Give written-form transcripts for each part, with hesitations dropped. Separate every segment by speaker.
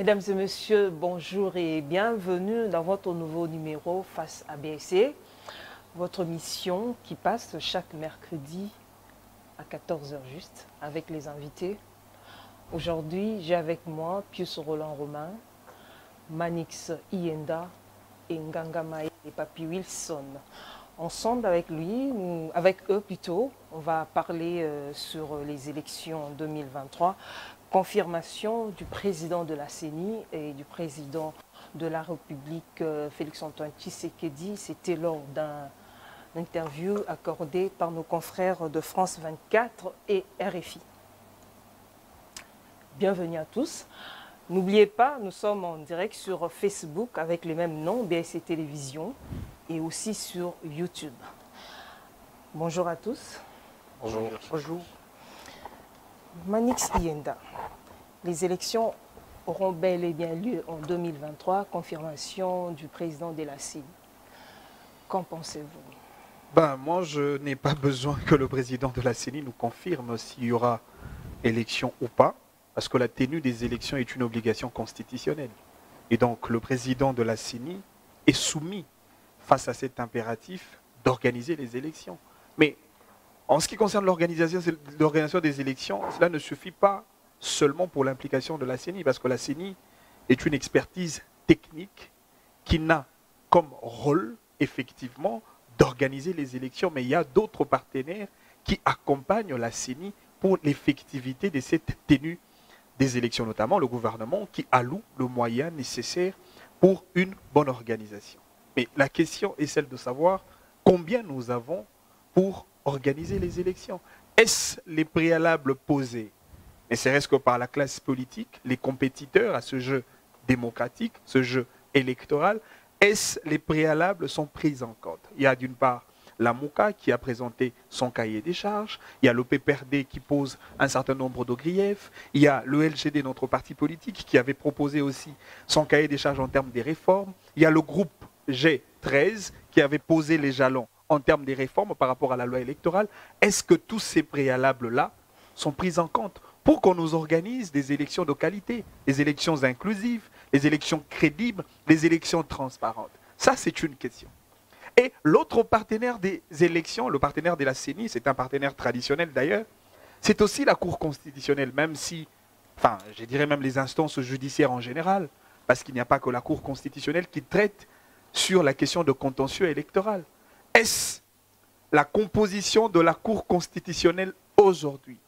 Speaker 1: Mesdames et messieurs, bonjour et bienvenue dans votre nouveau numéro Face à BSC, votre mission qui passe chaque mercredi à 14 h juste avec les invités. Aujourd'hui, j'ai avec moi Pius Roland Romain, Manix Ienda et Nganga Mae et Papi Wilson. Ensemble avec eux plutôt, on va parler sur les élections 2023. Confirmation du président de la CENI et du président de la République, Félix-Antoine Tshisekedi. C'était lors d'une interview accordée par nos confrères de France 24 et RFI. Bienvenue à tous. N'oubliez pas, nous sommes en direct sur Facebook avec le même nom, BSC Télévision, et aussi sur YouTube. Bonjour à tous.
Speaker 2: Bonjour.
Speaker 1: Bonjour. Manix Ienda, les élections auront bel et bien lieu en 2023, confirmation du président de la CENI. Qu'en pensez-vous?
Speaker 2: Moi, je n'ai pas besoin que le président de la CENI nous confirme s'il y aura élection ou pas, parce que la tenue des élections est une obligation constitutionnelle. Et donc, le président de la CENI est soumis face à cet impératif d'organiser les élections. Mais en ce qui concerne l'organisation des élections, cela ne suffit pas seulement pour l'implication de la CENI, parce que la CENI est une expertise technique qui n'a comme rôle, effectivement, d'organiser les élections. Mais il y a d'autres partenaires qui accompagnent la CENI pour l'effectivité de cette tenue des élections, notamment le gouvernement qui alloue le moyen nécessaire pour une bonne organisation. Mais la question est celle de savoir combien nous avons pour organiser les élections. Est-ce les préalables posés, ne serait-ce que par la classe politique, les compétiteurs à ce jeu démocratique, ce jeu électoral, est-ce les préalables sont pris en compte? Il y a d'une part la MOUCA qui a présenté son cahier des charges, il y a le PPRD qui pose un certain nombre de griefs, il y a le LGD, notre parti politique, qui avait proposé aussi son cahier des charges en termes des réformes, il y a le groupe G13 qui avait posé les jalons en termes des réformes par rapport à la loi électorale. Est-ce que tous ces préalables-là sont pris en compte pour qu'on nous organise des élections de qualité, des élections inclusives, des élections crédibles, des élections transparentes? Ça, c'est une question. Et l'autre partenaire des élections, le partenaire de la CENI, c'est un partenaire traditionnel d'ailleurs, c'est aussi la Cour constitutionnelle, même si, enfin, je dirais même les instances judiciaires en général, parce qu'il n'y a pas que la Cour constitutionnelle qui traite sur la question de contentieux électoral. Est-ce la composition de la Cour constitutionnelle aujourd'hui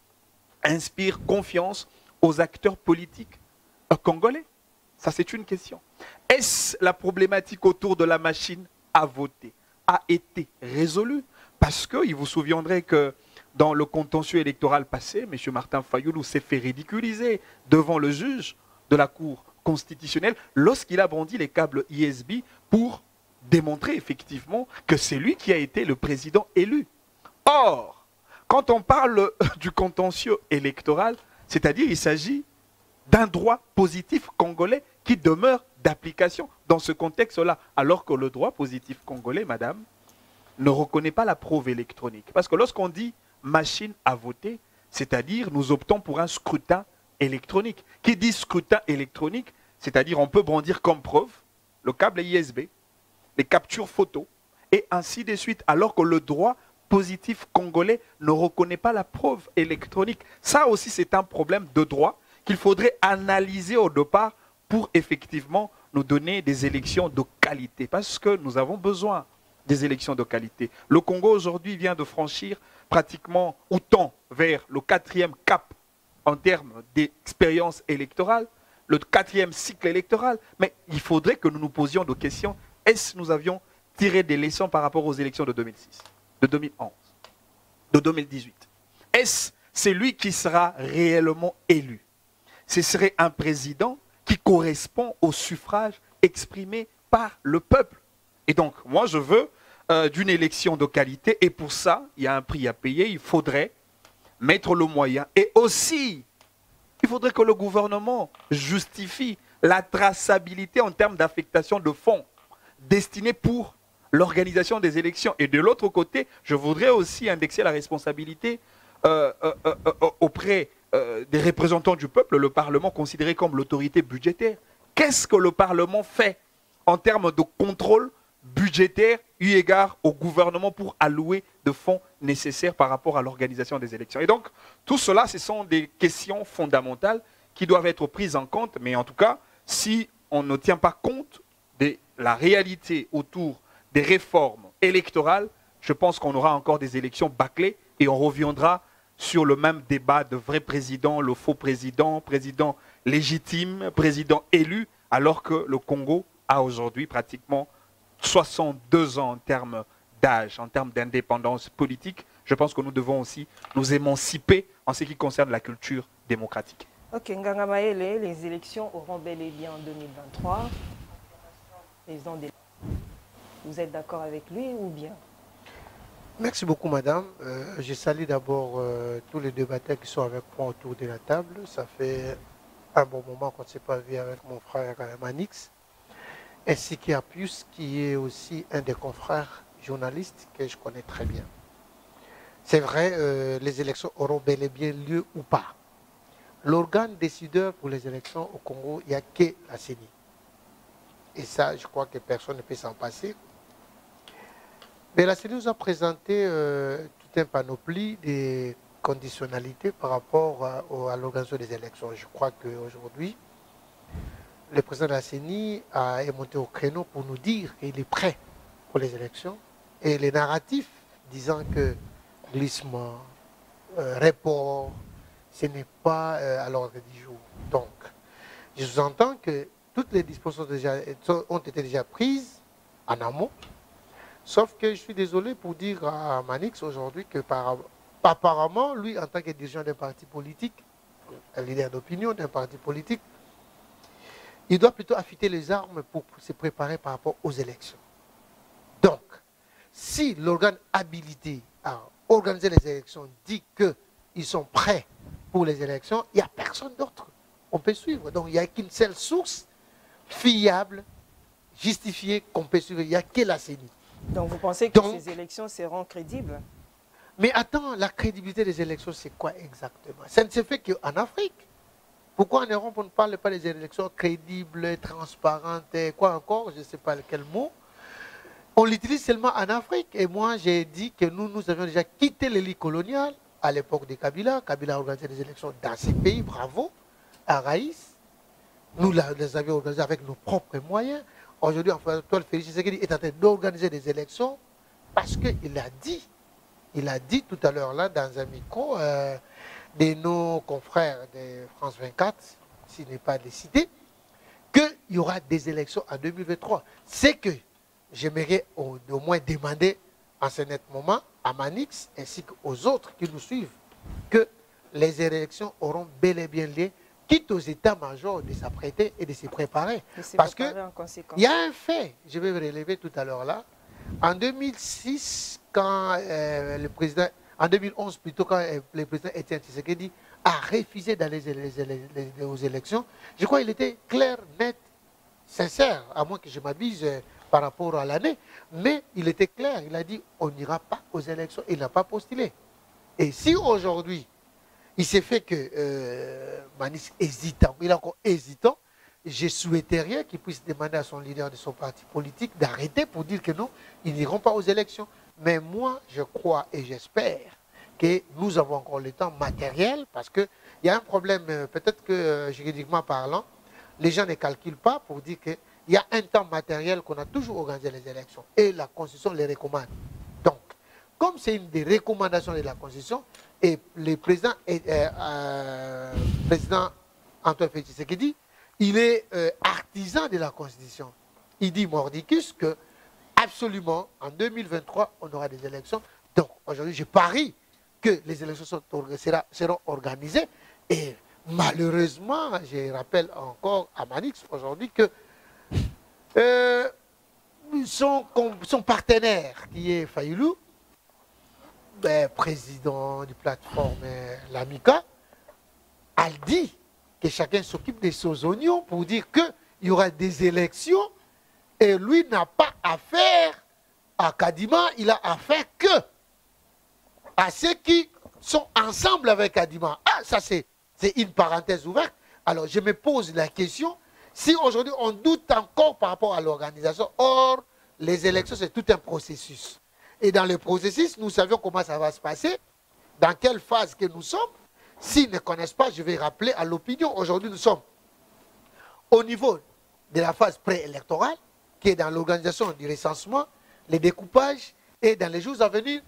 Speaker 2: inspire confiance aux acteurs politiques congolais? Ça, c'est une question. Est-ce la problématique autour de la machine à voter a été résolue? Parce qu'il vous souviendrez que dans le contentieux électoral passé, M. Martin Fayoulou s'est fait ridiculiser devant le juge de la Cour constitutionnelle lorsqu'il a brandi les câbles ISB pour démontrer effectivement que c'est lui qui a été le président élu. Or, quand on parle du contentieux électoral, c'est-à-dire il s'agit d'un droit positif congolais qui demeure d'application dans ce contexte-là, alors que le droit positif congolais, madame, ne reconnaît pas la preuve électronique. Parce que lorsqu'on dit machine à voter, c'est-à-dire nous optons pour un scrutin électronique. Qui dit scrutin électronique, c'est-à-dire on peut brandir comme preuve le câble ISB, les captures photos, et ainsi de suite, alors que le droit positif congolais ne reconnaît pas la preuve électronique. Ça aussi, c'est un problème de droit qu'il faudrait analyser au départ pour effectivement nous donner des élections de qualité, parce que nous avons besoin des élections de qualité. Le Congo aujourd'hui vient de franchir pratiquement autant vers le 4e cap en termes d'expérience électorale, le 4e cycle électoral, mais il faudrait que nous nous posions des questions. Est-ce que nous avions tiré des leçons par rapport aux élections de 2006, de 2011, de 2018? Est-ce c'est lui qui sera réellement élu? Ce serait un président qui correspond au suffrage exprimé par le peuple. Et donc, moi, je veux d'une élection de qualité, et pour ça, il y a un prix à payer, il faudrait mettre le moyen. Et aussi, il faudrait que le gouvernement justifie la traçabilité en termes d'affectation de fonds destinés pour l'organisation des élections. Et de l'autre côté, je voudrais aussi indexer la responsabilité auprès des représentants du peuple, le Parlement considéré comme l'autorité budgétaire. Qu'est-ce que le Parlement fait en termes de contrôle budgétaire eu égard au gouvernement pour allouer de fonds nécessaires par rapport à l'organisation des élections? Et donc, tout cela, ce sont des questions fondamentales qui doivent être prises en compte, mais en tout cas, si on ne tient pas compte de la réalité autour des réformes électorales, je pense qu'on aura encore des élections bâclées et on reviendra sur le même débat de vrai président, le faux président, président légitime, président élu, alors que le Congo a aujourd'hui pratiquement 62 ans en termes d'âge, en termes d'indépendance politique. Je pense que nous devons aussi nous émanciper en ce qui concerne la culture démocratique.
Speaker 1: Ok, Nganga Maele, les élections auront bel et bien en 2023. Vous êtes d'accord avec lui ou bien?
Speaker 3: Merci beaucoup, madame. Je salue d'abord tous les débatteurs qui sont avec moi autour de la table. Ça fait un bon moment qu'on ne s'est pas vu avec mon frère Manix, ainsi qu'Apius, qui est aussi un des confrères journalistes que je connais très bien. C'est vrai, les élections auront bel et bien lieu ou pas. L'organe décideur pour les élections au Congo, il n'y a que la CENI. Et ça, je crois que personne ne peut s'en passer. Mais la CENI nous a présenté tout un panoplie de conditionnalités par rapport à l'organisation des élections. Je crois qu'aujourd'hui, le président de la CENI est monté au créneau pour nous dire qu'il est prêt pour les élections. Et les narratifs disant que glissement, report, ce n'est pas à l'ordre du jour. Donc, je sous-entends que toutes les dispositions ont été déjà prises en amont. Sauf que je suis désolé pour dire à Manix aujourd'hui que apparemment, lui, en tant que dirigeant d'un parti politique, un leader d'opinion d'un parti politique, il doit plutôt affûter les armes pour se préparer par rapport aux élections. Donc, si l'organe habilité à organiser les élections dit qu'ils sont prêts pour les élections, il n'y a personne d'autre. On peut suivre. Donc, il n'y a qu'une seule source fiable, justifiée, qu'on peut suivre. Il n'y a que la CENI.
Speaker 1: Donc, vous pensez que ces élections seront crédibles?
Speaker 3: Mais attends, la crédibilité des élections, c'est quoi exactement? Ça ne se fait qu'en Afrique. Pourquoi en Europe, on ne parle pas des élections crédibles, transparentes, quoi encore, je ne sais pas quel mot. On l'utilise seulement en Afrique. Et moi, j'ai dit que nous avions déjà quitté l'élite coloniale à l'époque de Kabila. Kabila a organisé des élections dans ces pays, bravo, à Raïs. Nous les avions organisées avec nos propres moyens. Aujourd'hui, Antoine Félix Tshisekedi est en train d'organiser des élections parce qu'il a dit tout à l'heure là dans un micro de nos confrères de France 24, s'il n'est pas décidé, qu'il y aura des élections en 2023. C'est que j'aimerais au moins demander en ce net moment à Manix ainsi qu'aux autres qui nous suivent que les élections auront bel et bien lieu, quitte aux états-majors de s'apprêter et de se préparer. Parce qu'il y a un fait, je vais relever tout à l'heure là, en 2006, quand le président, en 2011 plutôt, quand le président Étienne Tshisekedi a refusé d'aller aux élections, je crois qu'il était clair, net, sincère, à moins que je m'abuse par rapport à l'année, mais il était clair, il a dit on n'ira pas aux élections, il n'a pas postulé. Et si aujourd'hui, il s'est fait que Manix hésitant, il est encore hésitant, je souhaiterais qu'il puisse demander à son leader de son parti politique d'arrêter pour dire que non, ils n'iront pas aux élections. Mais moi, je crois et j'espère que nous avons encore le temps matériel parce qu'il y a un problème, peut-être que juridiquement parlant, les gens ne calculent pas pour dire qu'il y a un temps matériel qu'on a toujours organisé les élections et la Constitution les recommande. Donc, comme c'est une des recommandations de la Constitution, et le président, président Antoine Félix Tshisekedi, il est artisan de la Constitution. Il dit mordicus que absolument en 2023 on aura des élections. Donc aujourd'hui je parie que les élections seront organisées et malheureusement je rappelle encore à Manix aujourd'hui que son partenaire qui est Fayoulou, président de plateforme l'Amica, a dit que chacun s'occupe de ses oignons pour dire qu'il y aura des élections et lui n'a pas affaire à Kadima, il a affaire que à ceux qui sont ensemble avec Kadima. Ah, ça c'est C'est une parenthèse ouverte. Alors, je me pose la question, si aujourd'hui on doute encore par rapport à l'organisation, or, les élections, c'est tout un processus. Et dans le processus, nous savions comment ça va se passer, dans quelle phase que nous sommes. S'ils ne connaissent pas, je vais rappeler à l'opinion. Aujourd'hui, nous sommes au niveau de la phase préélectorale, qui est dans l'organisation du recensement, les découpages, et dans les jours à venir,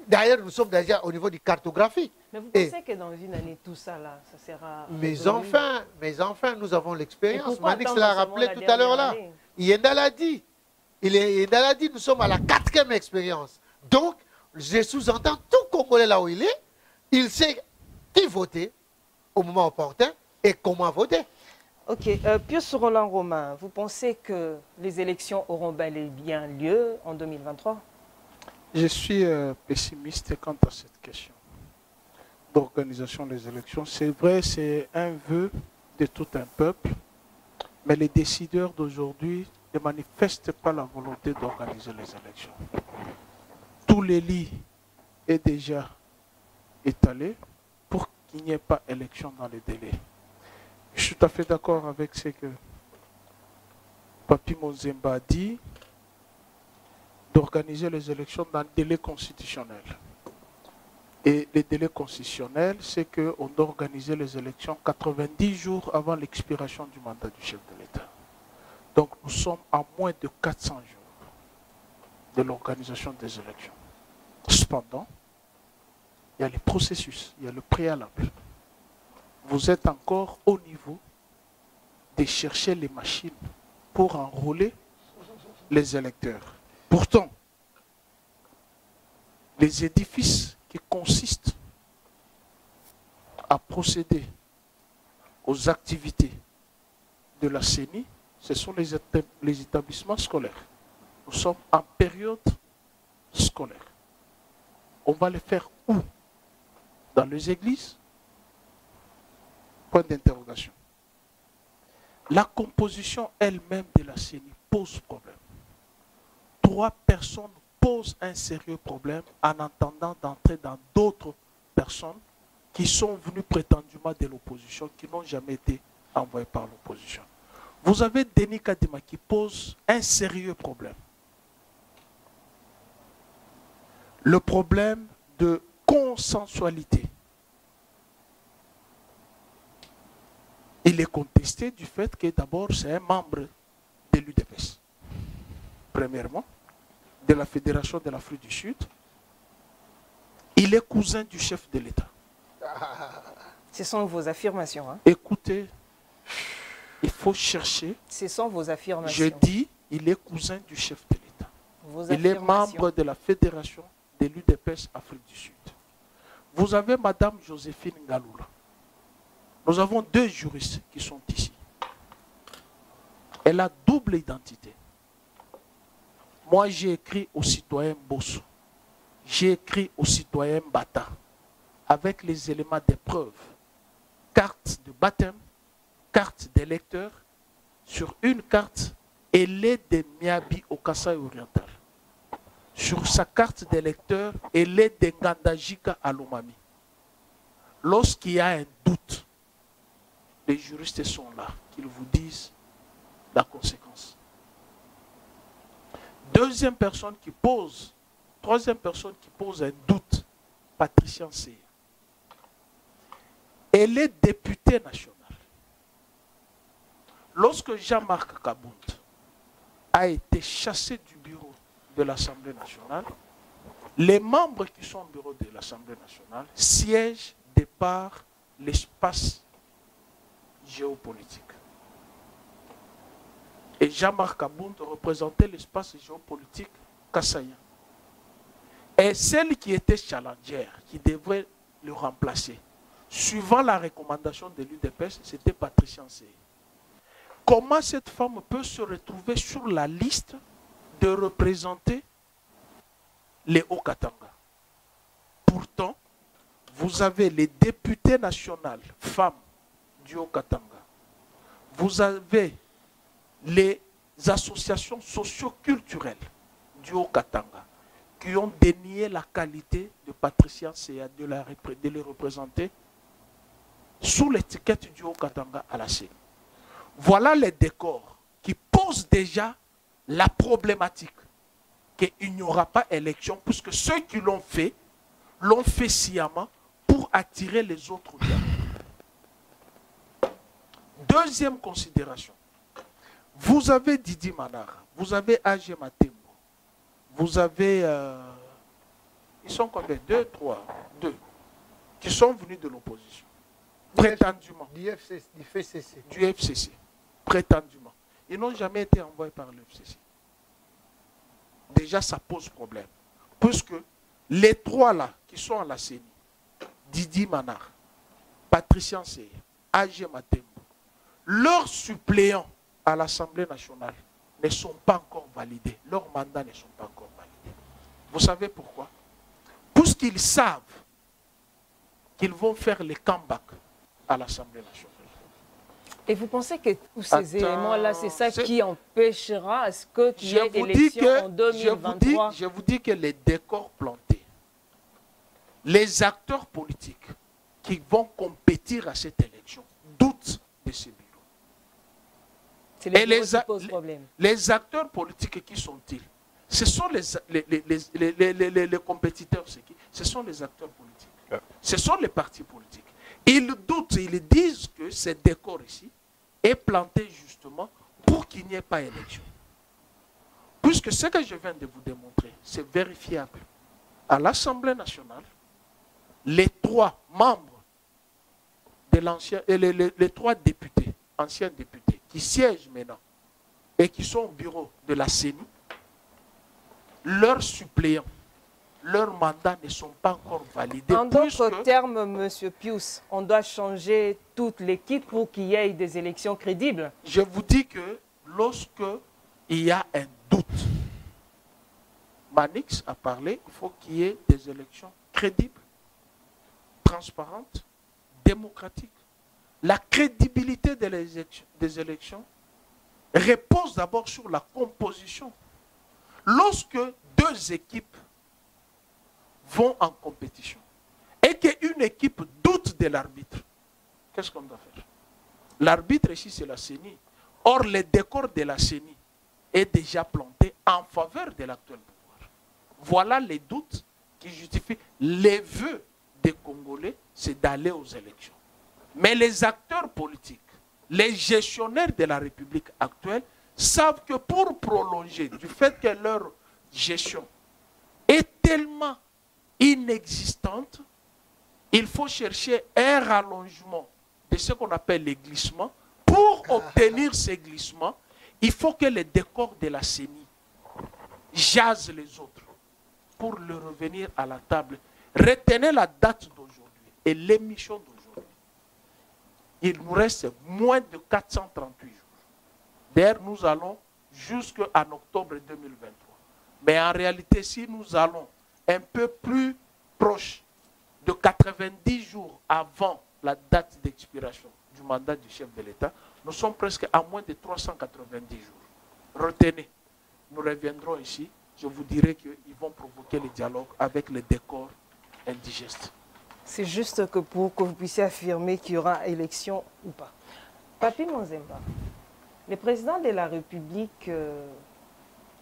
Speaker 3: d'ailleurs, nous sommes déjà au niveau du cartographie.
Speaker 1: Mais vous pensez que dans une année, tout ça, là, ça sera...
Speaker 3: Mais enfin, nous avons l'expérience. Manix l'a rappelé tout à l'heure là. Yenda l'a dit. Yenda l'a dit, nous sommes à la 4e expérience. Donc, je sous-entends tout Congolais là où il est, il sait qui voter au moment opportun et comment voter.
Speaker 1: Ok, Pius Roland Romain, vous pensez que les élections auront bel et bien lieu en 2023?
Speaker 4: Je suis pessimiste quant à cette question d'organisation des élections. C'est vrai, c'est un vœu de tout un peuple, mais les décideurs d'aujourd'hui ne manifestent pas la volonté d'organiser les élections. Tous les lits est déjà étalé pour qu'il n'y ait pas élection dans les délais. Je suis tout à fait d'accord avec ce que Papi Monzemba a dit, d'organiser les élections dans le délai constitutionnel. Et le délai constitutionnel, c'est qu'on doit organiser les élections 90 jours avant l'expiration du mandat du chef de l'État. Donc nous sommes à moins de 400 jours de l'organisation des élections. Cependant, il y a les processus, il y a le préalable. Vous êtes encore au niveau de chercher les machines pour enrôler les électeurs. Pourtant, les édifices qui consistent à procéder aux activités de la CENI, ce sont les établissements scolaires. Nous sommes en période scolaire. On va les faire où? Dans les églises? Point d'interrogation. La composition elle-même de la CENI pose problème. 3 personnes posent un sérieux problème en attendant d'entrer dans d'autres personnes qui sont venues prétendument de l'opposition, qui n'ont jamais été envoyées par l'opposition. Vous avez Denis Kadima qui pose un sérieux problème. Le problème de consensualité. Il est contesté du fait que d'abord c'est un membre de l'UDPS. Premièrement, de la Fédération de l'Afrique du Sud. Il est cousin du chef de l'État.
Speaker 1: Ce sont vos affirmations. Hein?
Speaker 4: Écoutez, il faut chercher.
Speaker 1: Ce sont vos affirmations.
Speaker 4: Je dis, il est cousin du chef de l'État. Il est membre de la Fédération de l'UDPS Afrique du Sud. Vous avez Madame Joséphine Ngaloula. Nous avons 2 juristes qui sont ici. Elle a double identité. Moi, j'ai écrit au citoyen Bosso. J'ai écrit au citoyen Bata. Avec les éléments de preuve. Carte de baptême, carte d'électeur. Sur une carte, elle est de Miabi au Kasaï oriental. Sur sa carte d'électeur, elle est de Ngandajika à Lomami. Lorsqu'il y a un doute, les juristes sont là, qu'ils vous disent la conséquence. Troisième personne qui pose un doute, Patricia Nseye. Elle est députée nationale. Lorsque Jean-Marc Kabound a été chassé du bureau de l'Assemblée nationale, les membres qui sont au bureau de l'Assemblée nationale siègent de par l'espace géopolitique. Et Jean-Marc Kabound représentait l'espace géopolitique kassaïen. Et celle qui était challengère, qui devrait le remplacer, suivant la recommandation de l'UDPS, c'était Patricia Nseye. Comment cette femme peut se retrouver sur la liste de représenter les Hauts-Katanga? Pourtant, vous avez les députés nationales femmes du Haut-Katanga. Vous avez les associations socio-culturelles du Haut-Katanga qui ont dénié la qualité de Patricia Nseye de les représenter sous l'étiquette du Haut-Katanga à la CENI. Voilà les décors qui posent déjà la problématique qu'il n'y aura pas élection, puisque ceux qui l'ont fait sciemment pour attirer les autres biens. Deuxième considération. Vous avez Didi Manara, vous avez A.G. Matembo, vous avez... ils sont combien? 2, 3, 2, qui sont venus de l'opposition. Prétendument.
Speaker 3: Du FCC.
Speaker 4: Du FCC. Prétendument. Ils n'ont jamais été envoyés par le FCC. Déjà, ça pose problème. Puisque les trois là, qui sont à la CENI, Didi Manara, Patricien Seye, A.G. Matembo, leurs suppléants à l'Assemblée nationale ne sont pas encore validés. Leurs mandats ne sont pas encore validés. Vous savez pourquoi? Puisqu'ils savent qu'ils vont faire les comebacks à l'Assemblée nationale.
Speaker 1: Et vous pensez que tous ces éléments-là, c'est ça qui empêchera à ce qu'il y ait élection en 2023?
Speaker 4: Je vous dis que les décors plantés, les acteurs politiques qui vont compétir à cette élection doutent de ces bureaux.
Speaker 1: C'est les bureaux qui posent problème.
Speaker 4: Les acteurs politiques, qui sont-ils? Ce sont les compétiteurs, ce sont les acteurs politiques. Ce sont les partis politiques. Ils doutent, ils disent que ce décor ici est planté justement pour qu'il n'y ait pas élection. Puisque ce que je viens de vous démontrer, c'est vérifiable. À l'Assemblée nationale, les trois membres de l'ancien, les trois députés, anciens députés, qui siègent maintenant et qui sont au bureau de la CENI, leurs suppléants, leurs mandats ne sont pas encore validés.
Speaker 1: En d'autres termes, M. Pius, on doit changer toute l'équipe pour qu'il y ait des élections crédibles.
Speaker 4: Je vous dis que lorsque il y a un doute, Manix a parlé, il faut qu'il y ait des élections crédibles, transparentes, démocratiques. La crédibilité des élections repose d'abord sur la composition. Lorsque deux équipes vont en compétition et qu'une équipe doute de l'arbitre, qu'est-ce qu'on doit faire? L'arbitre ici, c'est la CENI. Or, le décor de la CENI est déjà planté en faveur de l'actuel pouvoir. Voilà les doutes qui justifient les vœux des Congolais, c'est d'aller aux élections. Mais les acteurs politiques, les gestionnaires de la République actuelle, savent que pour prolonger, du fait que leur gestion est tellement inexistante, il faut chercher un rallongement de ce qu'on appelle les glissements. Pour obtenir ces glissements, il faut que les décors de la CENI jasent les autres pour le revenir à la table. Retenez la date d'aujourd'hui et l'émission d'aujourd'hui. Il nous reste moins de 438 jours. D'ailleurs, nous allons jusqu'en octobre 2023. Mais en réalité, si nous allons un peu plus proche de 90 jours avant la date d'expiration du mandat du chef de l'État, nous sommes presque à moins de 390 jours. Retenez, nous reviendrons ici, je vous dirai qu'ils vont provoquer le dialogue avec les décors indigestes.
Speaker 1: C'est juste que pour que vous puissiez affirmer qu'il y aura élection ou pas. Papi Monzemba, le président de la République,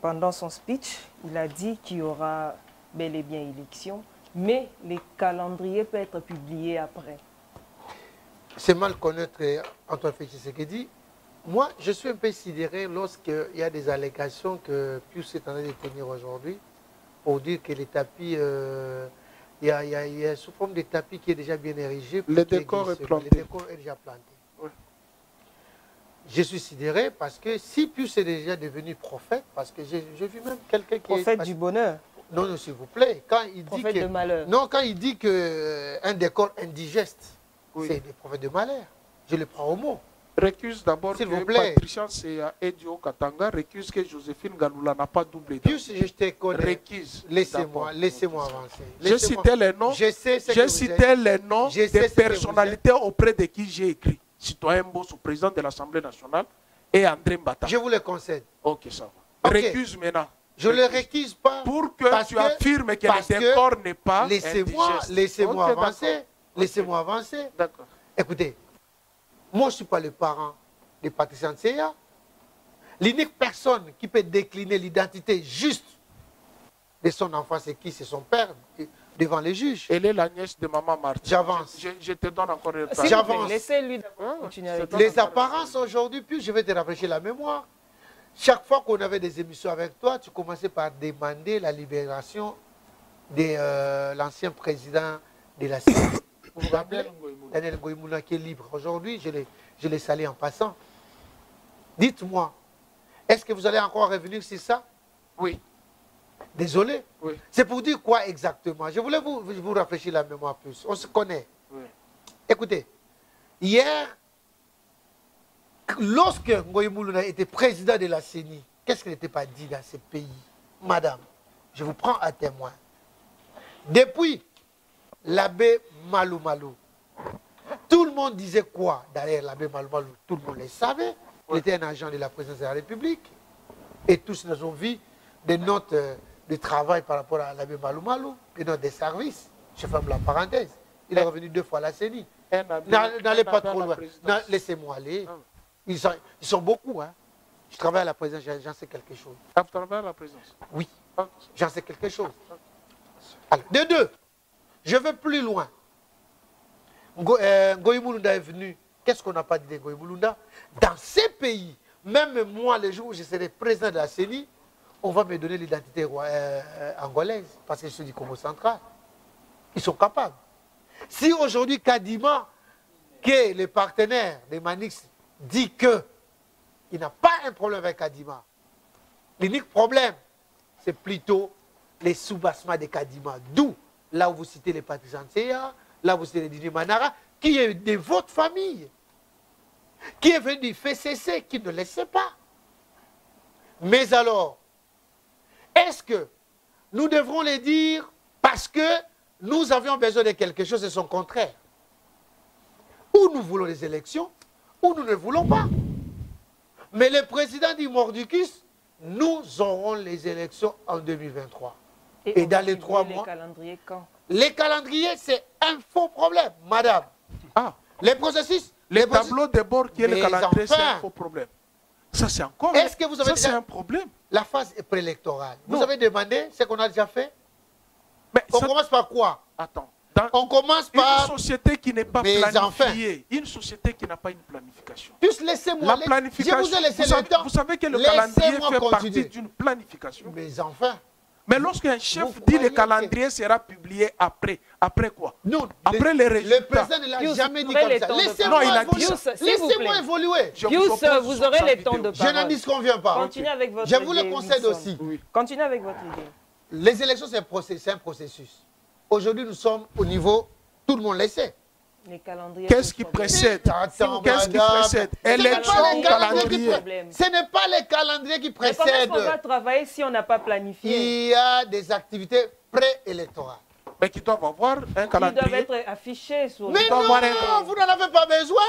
Speaker 1: pendant son speech, il a dit qu'il y aura bel et bien élection, mais les calendriers peuvent être publiés après.
Speaker 3: C'est mal connaître Antoine Félix Tshisekedi. Moi, je suis un peu sidéré lorsqu'il y a des allégations que Pius est en train de tenir aujourd'hui pour dire que les tapis, il y a sous forme de tapis qui est déjà bien érigé.
Speaker 4: Le décor est planté.
Speaker 3: Le décor est déjà planté.
Speaker 4: Oui.
Speaker 3: Je suis sidéré parce que si Pius est déjà devenu prophète, parce que j'ai vu même quelqu'un qui
Speaker 1: prophète du bonheur.
Speaker 3: Non, non, s'il vous plaît. Quand il dit
Speaker 1: prophète de malheur.
Speaker 3: Non, quand il dit qu'un décor indigeste,
Speaker 4: oui,
Speaker 3: c'est des prophètes de malheur. Je le prends au mot.
Speaker 4: Récuse d'abord que Patricien Seye et Dio Katanga, récuse que Joséphine Galoula n'a pas doublé.
Speaker 3: Pius, je te connais.
Speaker 4: Récuse.
Speaker 3: Laissez-moi avancer.
Speaker 4: Je citais les noms, des personnalités auprès de qui j'ai écrit. Citoyen Mbosso, président de l'Assemblée nationale, et André Mbata.
Speaker 3: Je vous le concède.
Speaker 4: Ok, ça va. Okay. Récuse maintenant.
Speaker 3: Je ne le récuse pas.
Speaker 4: Pour que tu affirmes que le décor n'est pas
Speaker 3: laissez-moi avancer. Laissez-moi avancer.
Speaker 4: D'accord.
Speaker 3: Écoutez, moi, je ne suis pas le parent de Patricia Nseya. L'unique personne qui peut décliner l'identité juste de son enfant, c'est qui? C'est son père, devant les juges.
Speaker 4: Elle est la nièce de maman Martine.
Speaker 3: J'avance.
Speaker 4: Je te donne encore le temps.
Speaker 1: S'il vous plaît,
Speaker 3: J'avance.
Speaker 1: laissez-lui d'abord continuer avec
Speaker 4: c'est
Speaker 3: Les apparences aujourd'hui, puis je vais te rafraîchir la mémoire. Chaque fois qu'on avait des émissions avec toi, tu commençais par demander la libération de l'ancien président de la CENI. Vous vous rappelez? Daniel Ngoïmoula qui est libre. Aujourd'hui, je l'ai salé en passant. Dites-moi, est-ce que vous allez encore revenir sur ça?
Speaker 4: Oui.
Speaker 3: Désolé.
Speaker 4: Oui.
Speaker 3: C'est pour dire quoi exactement? Je voulais vous rafraîchir la mémoire plus. On se connaît.
Speaker 4: Oui.
Speaker 3: Écoutez, hier, lorsque Ngoï Moulouna était président de la CENI, qu'est-ce qu'il n'était pas dit dans ce pays? Madame, je vous prends à témoin. Depuis l'abbé Malou Malou, tout le monde disait quoi derrière l'abbé Malou Malou? Tout le monde le savait. Il était un agent de la présidence de la République. Et tous nous avons vu des notes de travail par rapport à l'abbé Malou Malou, des notes de service. Je ferme la parenthèse. Il est revenu 2 fois à la CENI. N'allez pas trop loin. Laissez-moi aller. Ils sont beaucoup. Hein. Je travaille à la présidence, j'en sais quelque chose.
Speaker 4: Tu travailles à la présidence?
Speaker 3: Oui, j'en sais quelque chose. Alors, de deux, je vais plus loin. Ngoï Moulounda est venu. Qu'est-ce qu'on n'a pas dit de Ngoï Moulounda? Dans ces pays, même moi, le jour où je serai président de la CENI, on va me donner l'identité angolaise, parce que je suis du Congo central. Ils sont capables. Si aujourd'hui Kadima, qui est le partenaire de Manix, dit qu'il n'a pas un problème avec Kadima, l'unique problème, c'est plutôt les soubassements de Kadima. D'où, là où vous citez les Patricia Nseya, là où vous citez les Didi Manara, qui est de votre famille, qui est venu du FCC, qui ne le sait pas. Mais alors, est-ce que nous devrons les dire parce que nous avions besoin de quelque chose et son contraire? Ou nous voulons les élections, ou nous ne voulons pas. Mais le président dit Mordicus, nous aurons les élections en 2023. Et dans les 3 mois...
Speaker 1: Les calendriers quand?
Speaker 3: Les calendriers, c'est un faux problème, madame.
Speaker 4: Ah.
Speaker 3: Les processus...
Speaker 4: Le tableau de bord qui est le
Speaker 3: Mais
Speaker 4: calendrier, c'est
Speaker 3: enfin,
Speaker 4: un faux problème. Ça, c'est encore...
Speaker 3: Est-ce que vous avez
Speaker 4: ça, c'est
Speaker 3: déjà...
Speaker 4: un problème.
Speaker 3: La phase préélectorale. Vous
Speaker 4: Non.
Speaker 3: avez demandé ce qu'on a déjà fait?
Speaker 4: Mais
Speaker 3: On
Speaker 4: ça-
Speaker 3: commence par quoi?
Speaker 4: Attends. Dans
Speaker 3: On commence
Speaker 4: une
Speaker 3: par...
Speaker 4: société qui n'est pas
Speaker 3: Mais
Speaker 4: planifiée, une société qui n'a pas une planification.
Speaker 3: Juste laissez-moi...
Speaker 4: La planification,
Speaker 3: Je vous ai laissé
Speaker 4: vous, savez,
Speaker 3: le temps.
Speaker 4: vous savez que le calendrier
Speaker 3: Laissez-moi
Speaker 4: fait
Speaker 3: continuer.
Speaker 4: partie d'une planification.
Speaker 3: Mais enfin...
Speaker 4: Mais lorsqu'un chef
Speaker 3: Vous
Speaker 4: dit
Speaker 3: croyez
Speaker 4: le calendrier sera publié après quoi?
Speaker 3: Non,
Speaker 4: Après les
Speaker 3: le
Speaker 4: résultats.
Speaker 3: président ne l'a
Speaker 1: Pius,
Speaker 3: jamais dit
Speaker 1: vous aurez
Speaker 3: comme
Speaker 1: les
Speaker 3: ça.
Speaker 1: temps de
Speaker 3: Laissez-moi
Speaker 4: parler. Non, il a dit
Speaker 3: évoluer.
Speaker 1: ça. S'il vous
Speaker 3: Laissez-moi
Speaker 1: plaît.
Speaker 3: évoluer.
Speaker 4: Je
Speaker 1: Pius,
Speaker 4: oppose
Speaker 1: vous
Speaker 4: sur
Speaker 1: aurez
Speaker 4: sa
Speaker 1: les temps de
Speaker 4: vidéo.
Speaker 3: Je n'en
Speaker 1: parole.
Speaker 3: disconviens pas.
Speaker 1: Continuez avec votre
Speaker 3: Je vous le
Speaker 1: idée,
Speaker 3: concède
Speaker 1: Wilson.
Speaker 3: aussi.
Speaker 4: Oui.
Speaker 1: Continuez avec votre idée.
Speaker 3: Les élections, c'est un processus. Aujourd'hui, nous sommes au niveau... Tout le monde le sait.
Speaker 1: Les calendriers.
Speaker 4: Qu'est-ce qui
Speaker 1: sont
Speaker 4: précède?
Speaker 3: Attends,
Speaker 4: Qu'est-ce qui
Speaker 3: madame.
Speaker 4: précède?
Speaker 3: Ce n'est pas
Speaker 4: Élection
Speaker 3: les
Speaker 4: ou
Speaker 3: calendriers qui
Speaker 4: calendrier?
Speaker 3: Ce n'est pas les calendriers qui
Speaker 1: Mais comment est-ce qu'on va
Speaker 3: précèdent.
Speaker 1: travailler si on n'a pas planifié?
Speaker 3: Il y a des activités préélectorales.
Speaker 4: Mais qui doivent avoir un
Speaker 1: Ils doivent
Speaker 4: calendrier.
Speaker 1: être affichés sur
Speaker 3: Mais
Speaker 1: le...
Speaker 4: doit avoir
Speaker 3: non, vous n'en avez pas besoin.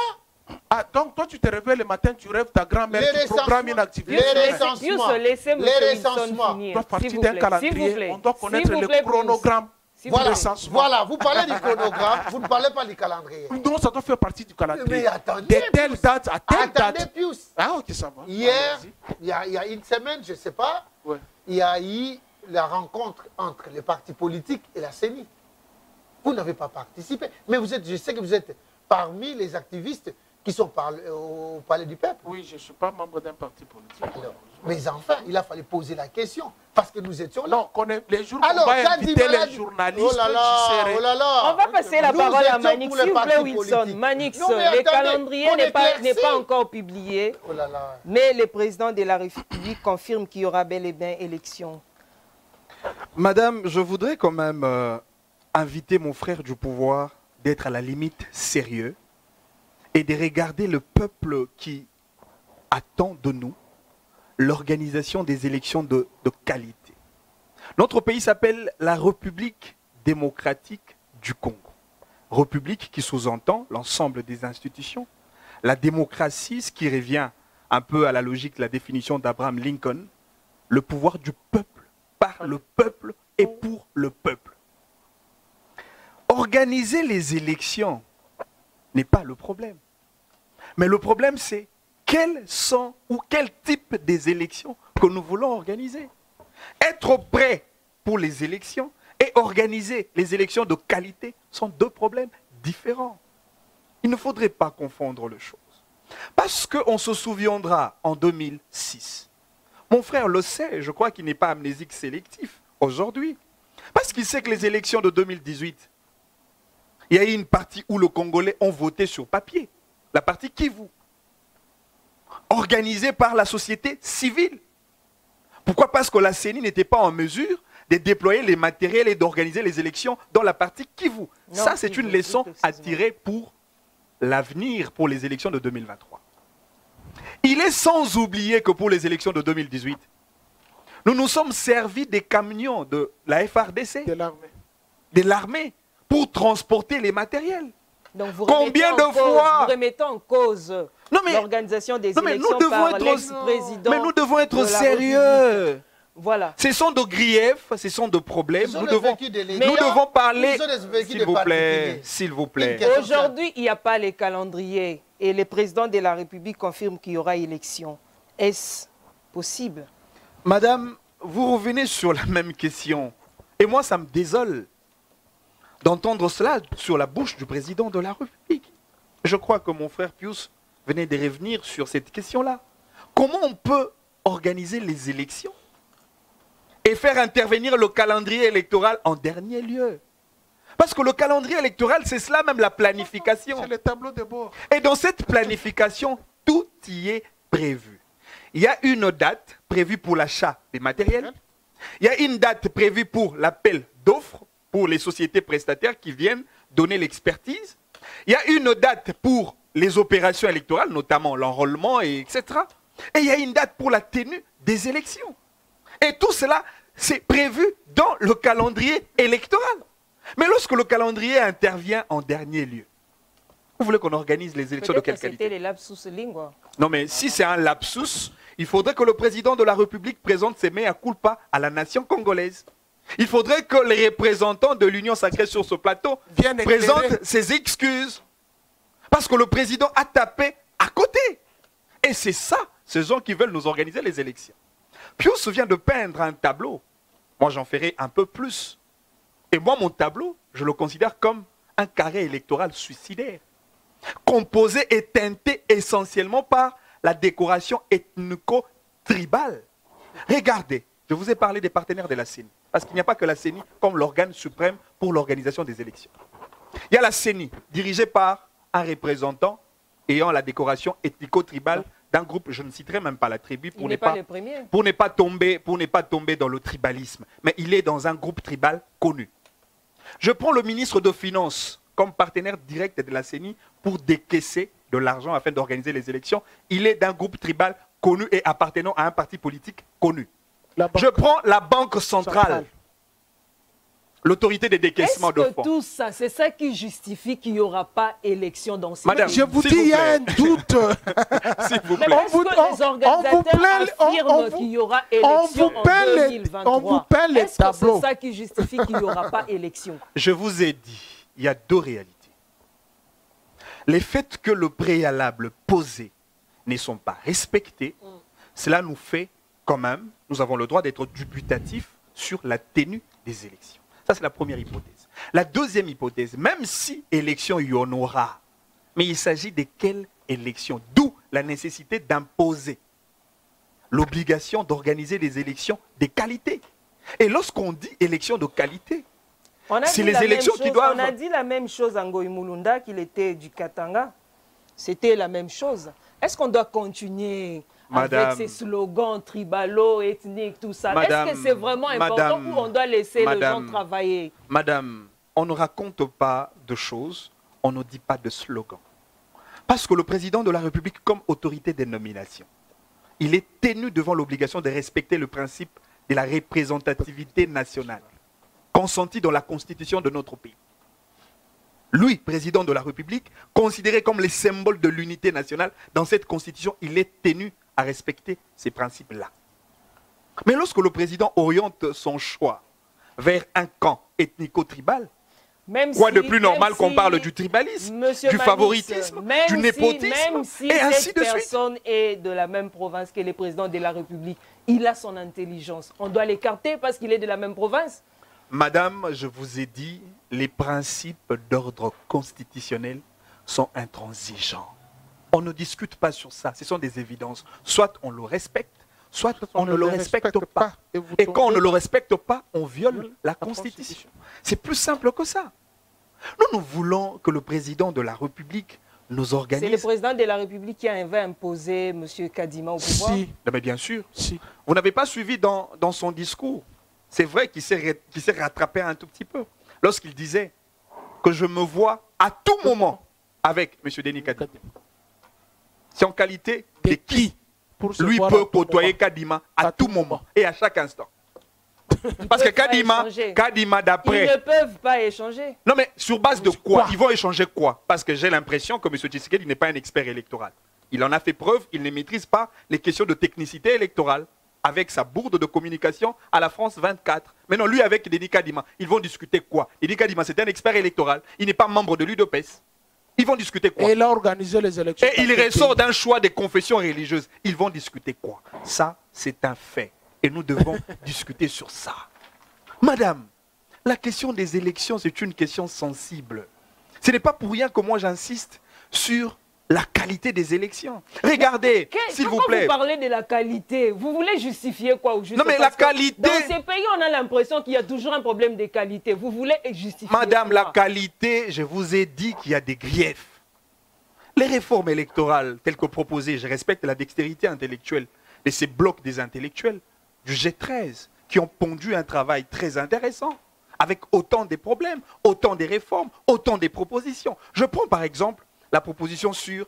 Speaker 4: Ah, donc toi tu te réveilles le matin, tu rêves ta grand-mère,
Speaker 3: Les
Speaker 4: tu programmes
Speaker 3: recensements.
Speaker 4: une activité.
Speaker 3: Les
Speaker 4: semaine.
Speaker 3: recensements.
Speaker 1: Laissez M.
Speaker 3: Les
Speaker 1: Wilson
Speaker 3: recensements.
Speaker 1: finir.
Speaker 4: On doit
Speaker 1: S'il
Speaker 4: partir
Speaker 1: vous
Speaker 4: d'un
Speaker 1: plaît,
Speaker 4: calendrier,
Speaker 1: s'il vous plaît.
Speaker 4: on doit connaître
Speaker 1: S'il vous
Speaker 4: le
Speaker 1: plaît,
Speaker 4: chronogramme.
Speaker 1: S'il vous
Speaker 3: Voilà,
Speaker 1: plaît.
Speaker 3: voilà, vous parlez du chronogramme, vous ne parlez pas du calendrier.
Speaker 4: Donc ça doit faire partie du calendrier.
Speaker 3: Mais attendez,
Speaker 4: De telle date à telle
Speaker 3: Attendez,
Speaker 4: date.
Speaker 3: Pius.
Speaker 4: Ah ok, ça va.
Speaker 3: Hier,
Speaker 4: Allez-y.
Speaker 3: il y a une semaine, je ne sais pas,
Speaker 4: Ouais.
Speaker 3: il y a eu la rencontre entre les partis politiques et la CENI. Vous n'avez pas participé, mais je sais que vous êtes parmi les activistes qui sont au Palais du Peuple.
Speaker 4: Oui, je ne suis pas membre d'un parti politique.
Speaker 3: Alors, mais enfin, il a fallu poser la question, parce que nous étions là.
Speaker 4: Non, les jours
Speaker 3: Alors,
Speaker 4: qu'on va
Speaker 3: quand
Speaker 4: inviter
Speaker 3: Dibala
Speaker 4: les
Speaker 3: dit-
Speaker 4: journalistes,
Speaker 3: oh là là,
Speaker 4: j'y serai.
Speaker 3: oh là là.
Speaker 1: On va passer la
Speaker 3: Nous
Speaker 1: parole à
Speaker 3: étions
Speaker 1: Manix.
Speaker 3: pour
Speaker 1: S'il
Speaker 3: les
Speaker 1: vous plaît,
Speaker 3: partis
Speaker 1: Wilson.
Speaker 3: politiques.
Speaker 1: Manix,
Speaker 3: Non, mais
Speaker 1: le
Speaker 3: attendez,
Speaker 1: calendrier
Speaker 3: on
Speaker 1: n'est pas
Speaker 3: éclaircit.
Speaker 1: encore publié,
Speaker 3: Oh là là.
Speaker 1: mais le président de la République confirme qu'il y aura bel et bien élection.
Speaker 2: Madame, je voudrais quand même inviter mon frère du pouvoir d'être à la limite sérieux et de regarder le peuple qui attend de nous l'organisation des élections de qualité. Notre pays s'appelle la République démocratique du Congo. République qui sous-entend l'ensemble des institutions. La démocratie, ce qui revient un peu à la logique de la définition d'Abraham Lincoln, le pouvoir du peuple, par le peuple et pour le peuple. Organiser les élections n'est pas le problème. Mais le problème, c'est quels sont ou quel type des élections que nous voulons organiser. Être prêt pour les élections et organiser les élections de qualité sont deux problèmes différents. Il ne faudrait pas confondre les choses. Parce qu'on se souviendra en 2006. Mon frère le sait, je crois qu'il n'est pas amnésique sélectif aujourd'hui. Parce qu'il sait que les élections de 2018, il y a eu une partie où les Congolais ont voté sur papier. La partie Kivu. Organisée par la société civile. Pourquoi? Parce que la CENI n'était pas en mesure de déployer les matériels et d'organiser les élections dans la partie Kivu. Ça, c'est une leçon à tirer pour l'avenir, pour les élections de 2023. Il est sans oublier que pour les élections de 2018, nous nous sommes servis des camions de la FARDC, de l'armée, pour transporter les matériels.
Speaker 1: Donc
Speaker 2: Combien de fois
Speaker 1: vous remettez en cause l'organisation des élections par l'ex-président.
Speaker 2: Mais nous devons être sérieux.
Speaker 1: Voilà.
Speaker 2: Ce sont de griefs, ce sont de problèmes. Nous devons parler, s'il vous plaît.
Speaker 1: Aujourd'hui, il n'y a pas les calendriers et le président de la République confirme qu'il y aura élection. Est-ce possible?
Speaker 2: Madame, vous revenez sur la même question. Et moi, ça me désole d'entendre cela sur la bouche du président de la République. Je crois que mon frère Pius venait de revenir sur cette question-là. Comment on peut organiser les élections et faire intervenir le calendrier électoral en dernier lieu? Parce que le calendrier électoral, c'est cela même la planification.
Speaker 4: C'est le tableau de bord.
Speaker 2: Et dans cette planification, tout y est prévu. Il y a une date prévue pour l'achat des matériels. Il y a une date prévue pour l'appel d'offres pour les sociétés prestataires qui viennent donner l'expertise. Il y a une date pour les opérations électorales, notamment l'enrôlement, etc. Et il y a une date pour la tenue des élections. Et tout cela, c'est prévu dans le calendrier électoral. Mais lorsque le calendrier intervient en dernier lieu, vous voulez qu'on organise les élections de quelle qualité?
Speaker 1: C'était les lapsus lingua.
Speaker 2: Non, mais si c'est un lapsus, il faudrait que le président de la République présente ses mea culpa à la nation congolaise. Il faudrait que les représentants de l'Union sacrée sur ce plateau présentent ses excuses. Parce que le président a tapé à côté. Et c'est ça, ces gens qui veulent nous organiser les élections. Pius vient de peindre un tableau. Moi, j'en ferai un peu plus. Et moi, mon tableau, je le considère comme un carré électoral suicidaire, composé et teinté essentiellement par la décoration ethnico-tribale. Regardez, je vous ai parlé des partenaires de la CENI, parce qu'il n'y a pas que la CENI comme l'organe suprême pour l'organisation des élections. Il y a la CENI, dirigée par un représentant ayant la décoration ethnico-tribale d'un groupe, je ne citerai même pas la tribu pour ne pas tomber dans le tribalisme, mais il est dans un groupe tribal connu. Je prends le ministre de Finances comme partenaire direct de la CENI pour décaisser de l'argent afin d'organiser les élections. Il est d'un groupe tribal connu et appartenant à un parti politique connu. Je prends la Banque centrale, l'autorité des décaissements de fonds.
Speaker 1: Est-ce que tout ça, c'est ça qui justifie qu'il n'y aura pas élection dans ces
Speaker 2: Madame,
Speaker 4: je vous dis, il y a un doute.
Speaker 2: S'il vous
Speaker 1: plaît.
Speaker 2: plaît.
Speaker 1: Est-ce que les organisateurs affirment qu'il y aura élection en 2023?
Speaker 4: On vous peint les tableaux.
Speaker 1: Est-ce que c'est ça qui justifie qu'il n'y aura pas élection?
Speaker 2: Je vous ai dit, il y a deux réalités. Les faits que le préalable posé ne sont pas respectés, cela nous fait quand même, nous avons le droit d'être dubitatifs sur la tenue des élections. Ça, c'est la première hypothèse. La deuxième hypothèse, même si élection il y en aura, mais il s'agit de quelle élection? D'où la nécessité d'imposer l'obligation d'organiser des élections de qualité. Et lorsqu'on dit élection de qualité, c'est les élections qui doivent...
Speaker 1: On a dit la même chose à Ngoï Mulunda, qu'il était du Katanga. C'était la même chose. Est-ce qu'on doit continuer avec ces slogans tribalo, ethniques, tout ça? Est-ce que c'est vraiment important ou on doit laisser les gens travailler?
Speaker 2: Madame, on ne raconte pas de choses, on ne dit pas de slogans. Parce que le président de la République, comme autorité des nominations, il est tenu devant l'obligation de respecter le principe de la représentativité nationale, consenti dans la constitution de notre pays. Lui, président de la République, considéré comme le symbole de l'unité nationale, dans cette constitution, il est tenu à respecter ces principes-là. Mais lorsque le président oriente son choix vers un camp ethnico-tribal,
Speaker 1: Même
Speaker 2: Quoi de
Speaker 1: si-
Speaker 2: plus normal
Speaker 1: même
Speaker 2: qu'on
Speaker 1: si-
Speaker 2: parle du tribalisme,
Speaker 1: Monsieur
Speaker 2: du
Speaker 1: Manix,
Speaker 2: favoritisme,
Speaker 1: même
Speaker 2: du
Speaker 1: si-
Speaker 2: népotisme,
Speaker 1: même si
Speaker 2: et ainsi
Speaker 1: cette
Speaker 2: de suite.
Speaker 1: personne est de la même province que le président de la République, il a son intelligence. On doit l'écarter parce qu'il est de la même province.
Speaker 2: Madame, je vous ai dit, les principes d'ordre constitutionnel sont intransigeants. On ne discute pas sur ça, ce sont des évidences. Soit on le respecte, soit on ne le respecte pas. Et quand on ne le respecte pas, on viole la Constitution. C'est plus simple que ça. Nous voulons que le président de la République nous
Speaker 1: C'est le
Speaker 2: organise.
Speaker 1: président de la République qui avait imposé M. Kadima au pouvoir.
Speaker 4: Si,
Speaker 2: Mais bien sûr.
Speaker 4: si.
Speaker 2: Vous n'avez pas suivi dans son discours. C'est vrai qu'il s'est rattrapé un tout petit peu. Lorsqu'il disait que je me vois à tout moment avec M. Denis Kadima. C'est en qualité de qui
Speaker 4: Pour se
Speaker 2: lui
Speaker 4: voir
Speaker 2: peut
Speaker 4: à tout
Speaker 2: côtoyer
Speaker 4: moment.
Speaker 2: Kadima à tout moment et à chaque instant. Parce que
Speaker 1: peuvent pas
Speaker 2: Kadima
Speaker 1: Ils
Speaker 2: d'après...
Speaker 1: ne peuvent pas échanger.
Speaker 2: Non mais sur base de quoi?
Speaker 4: Quoi?
Speaker 2: Ils vont échanger quoi? Parce que j'ai l'impression que M. Tshisekedi n'est pas un expert électoral. Il en a fait preuve, il ne maîtrise pas les questions de technicité électorale avec sa bourde de communication à la France 24. Maintenant, lui avec Denis Kadima, ils vont discuter quoi? Denis Kadima, c'est un expert électoral, il n'est pas membre de l'UDPS. Ils vont discuter quoi?
Speaker 4: Et il a organisé les élections.
Speaker 2: Et il
Speaker 4: dans quel
Speaker 2: ressort
Speaker 4: pays?
Speaker 2: d'un choix des confessions religieuses. Ils vont discuter quoi? Ça, c'est un fait. Et nous devons discuter sur ça. Madame, la question des élections, c'est une question sensible. Ce n'est pas pour rien que moi j'insiste sur la qualité des élections. Regardez, s'il vous plaît.
Speaker 1: Quand vous parlez de la qualité, vous voulez justifier quoi ou juste
Speaker 2: Non, mais
Speaker 1: parce
Speaker 2: la
Speaker 1: que
Speaker 2: qualité-
Speaker 1: Dans ces pays, on a l'impression qu'il y a toujours un problème de qualité. Vous voulez justifier
Speaker 2: Madame,
Speaker 1: quoi?
Speaker 2: la qualité, je vous ai dit qu'il y a des griefs. Les réformes électorales telles que proposées, je respecte la dextérité intellectuelle de ces blocs des intellectuels du G13 qui ont pondu un travail très intéressant avec autant de problèmes, autant de réformes, autant de propositions. Je prends par exemple la proposition sur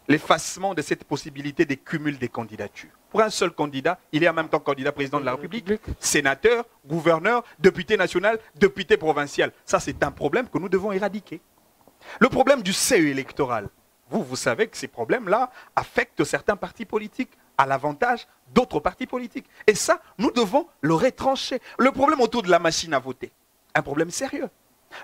Speaker 2: l'effacement de cette possibilité de cumul des candidatures. Pour un seul candidat, il est en même temps candidat président de la République, sénateur, gouverneur, député national, député provincial. Ça, c'est un problème que nous devons éradiquer. Le problème du CE électoral. Vous savez que ces problèmes-là affectent certains partis politiques à l'avantage d'autres partis politiques. Et ça, nous devons le retrancher. Le problème autour de la machine à voter, un problème sérieux.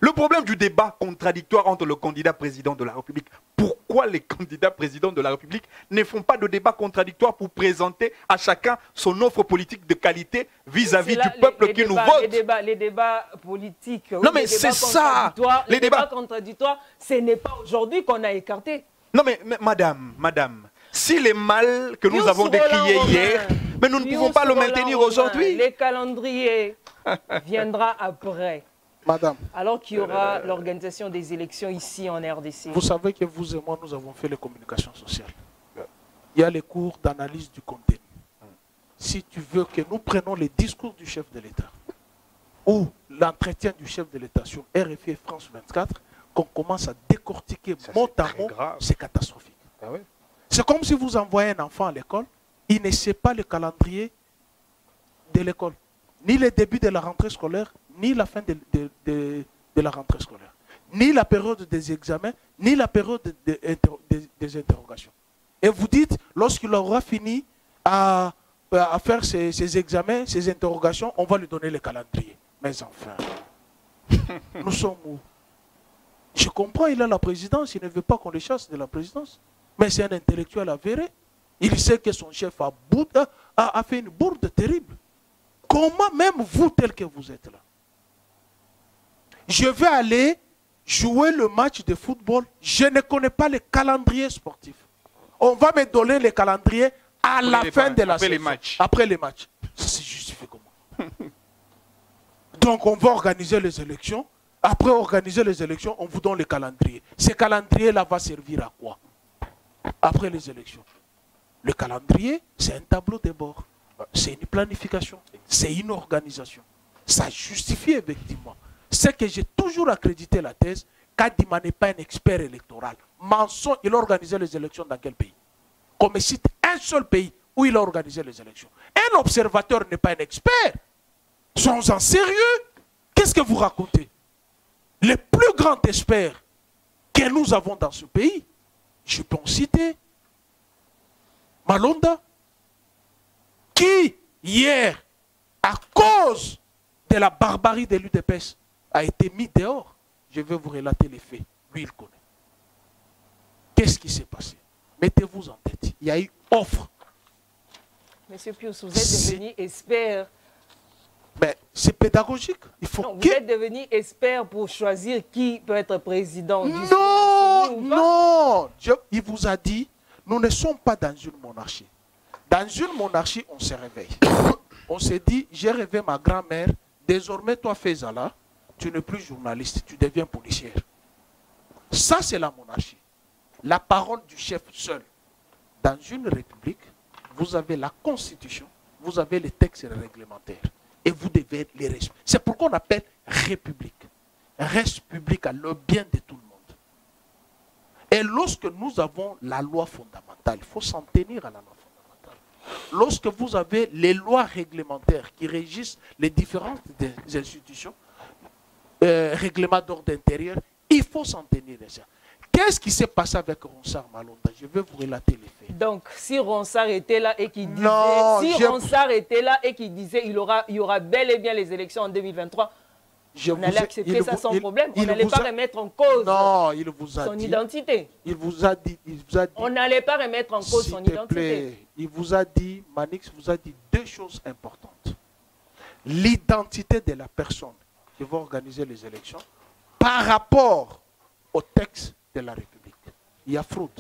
Speaker 2: Le problème du débat contradictoire entre le candidat président de la République. Pourquoi les candidats présidents de la République ne font pas de débat contradictoire pour présenter à chacun son offre politique de qualité vis-à-vis du peuple qui nous vote?
Speaker 1: Les débats politiques.
Speaker 2: Non, mais c'est ça.
Speaker 1: Les débats contradictoires, ce n'est pas aujourd'hui qu'on a écarté.
Speaker 2: Non mais madame, si les mal que nous avons décriés hier, mais nous ne pouvons pas le maintenir aujourd'hui.
Speaker 1: Les calendriers viendra après.
Speaker 4: Madame,
Speaker 1: Alors qu'il y aura l'organisation des élections ici en RDC.
Speaker 4: vous savez que vous et moi, nous avons fait les communications sociales. Il y a les cours d'analyse du contenu. Si tu veux que nous prenions les discours du chef de l'État ou l'entretien du chef de l'État sur RFI et France 24, qu'on commence à décortiquer mot à mot, c'est catastrophique.
Speaker 2: Ah ouais.
Speaker 4: C'est comme si vous envoyez un enfant à l'école, il ne sait pas le calendrier de l'école, ni le début de la rentrée scolaire, ni la fin de la rentrée scolaire, ni la période des examens, ni la période des interrogations. Et vous dites, lorsqu'il aura fini à faire ses examens, ses interrogations, on va lui donner le calendrier. Mais enfin, nous sommes où? Je comprends, il a la présidence, il ne veut pas qu'on le chasse de la présidence. Mais c'est un intellectuel avéré. Il sait que son chef a fait une bourde terrible. Comment même vous, tel que vous êtes là? Je vais aller jouer le match de football. Je ne connais pas le calendrier sportif. On va me donner le calendrier à la fin de la saison. Après les matchs. Ça c'est justifié comment? Donc on va organiser les élections. Après organiser les élections, on vous donne le calendrier. Ce calendrier-là va servir à quoi? Après les élections. Le calendrier, c'est un tableau de bord. C'est une planification. C'est une organisation. Ça justifie effectivement. C'est que j'ai toujours accrédité la thèse qu'Adima n'est pas un expert électoral. Mensonge, il a organisé les élections dans quel pays? Qu'on me cite un seul pays où il a organisé les élections. Un observateur n'est pas un expert. Soyons-en sérieux. Qu'est-ce que vous racontez? Les plus grands experts que nous avons dans ce pays, je peux en citer Malonda, qui hier, à cause de la barbarie de l'UDPS, a été mis dehors. je vais vous relater les faits. Lui, il connaît. Qu'est-ce qui s'est passé? Mettez-vous en tête. Il y a eu offre.
Speaker 1: Monsieur Pius, vous êtes devenu expert.
Speaker 4: Mais c'est pédagogique. Il faut
Speaker 1: Non, vous êtes devenu expert pour choisir qui peut être président du
Speaker 4: Non, non. Il vous a dit, nous ne sommes pas dans une monarchie. Dans une monarchie, on se réveille. On s'est dit, j'ai rêvé ma grand-mère, désormais toi Faisala, tu n'es plus journaliste, tu deviens policière. Ça, c'est la monarchie. La parole du chef seul. Dans une république, vous avez la constitution, vous avez les textes réglementaires. Et vous devez les respecter. C'est pourquoi on appelle république. République à le bien de tout le monde. Et lorsque nous avons la loi fondamentale, il faut s'en tenir à la loi fondamentale. Lorsque vous avez les lois réglementaires qui régissent les différentes institutions, règlements d'ordre intérieur, il faut s'en tenir à ça. Qu'est-ce qui s'est passé avec Ronsard Malonda? Je vais vous relater les faits.
Speaker 1: Donc, si Ronsard était là et qu'il disait, Ronsard était là et qu'il disait, il y aura bel et bien les élections en 2023, on allait accepter ça sans problème. On n'allait pas remettre en cause son identité.
Speaker 4: Il vous a dit.
Speaker 1: On n'allait pas remettre en cause son identité.
Speaker 4: Il vous a dit, Manix vous a dit deux choses importantes. L'identité de la personne qui va organiser les élections par rapport au texte de la République. Il y a fraude.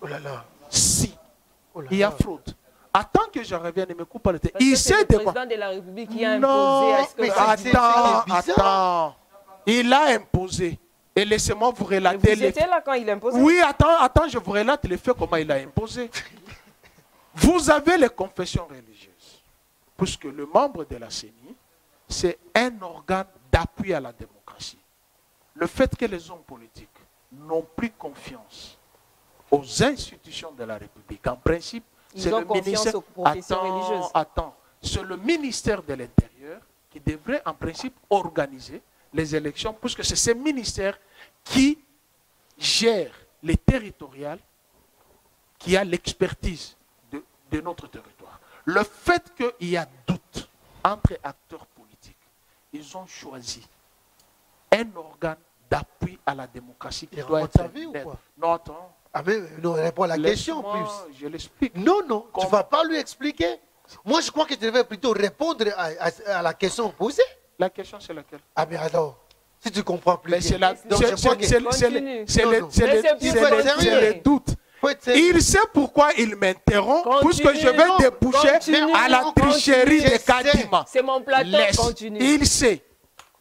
Speaker 3: Oh là là.
Speaker 4: Si.
Speaker 3: Oh là
Speaker 4: Il y a
Speaker 3: là.
Speaker 4: fraude. Attends que je revienne et me coupe le tête.
Speaker 1: Il sait de quoi. Le président de la République qui a imposé à ce que
Speaker 4: attends. Il a imposé. Et laissez-moi vous relater
Speaker 1: les faits. Vous étiez là quand il a imposé?
Speaker 4: Oui, attends, je vous relate les faits, comment il a imposé. Vous avez les confessions religieuses. Puisque le membre de la CENI, c'est un organe d'appui à la démocratie. Le fait que les hommes politiques n'ont plus confiance aux institutions de la République, en principe, c'est le ministère. Attends, c'est le ministère de l'Intérieur qui devrait en principe organiser les élections, puisque c'est ce ministère qui gère les territoriales, qui a l'expertise de notre territoire. Le fait qu'il y a doute entre acteurs politiques, ils ont choisi un organe d'appui à la démocratie qui doit être
Speaker 3: ou quoi?
Speaker 4: Non, attends.
Speaker 3: Ah mais non, réponds à la question plus.
Speaker 4: Je l'explique.
Speaker 3: Non, tu ne vas pas lui expliquer. Moi, je crois que tu devais plutôt répondre à la question posée.
Speaker 4: La question, c'est laquelle?
Speaker 3: Ah mais alors, si tu comprends plus.
Speaker 4: C'est le doute. Il sait pourquoi il m'interrompt, puisque je vais déboucher à la tricherie de Kadima.
Speaker 1: C'est mon plateau, continue.
Speaker 4: Il sait.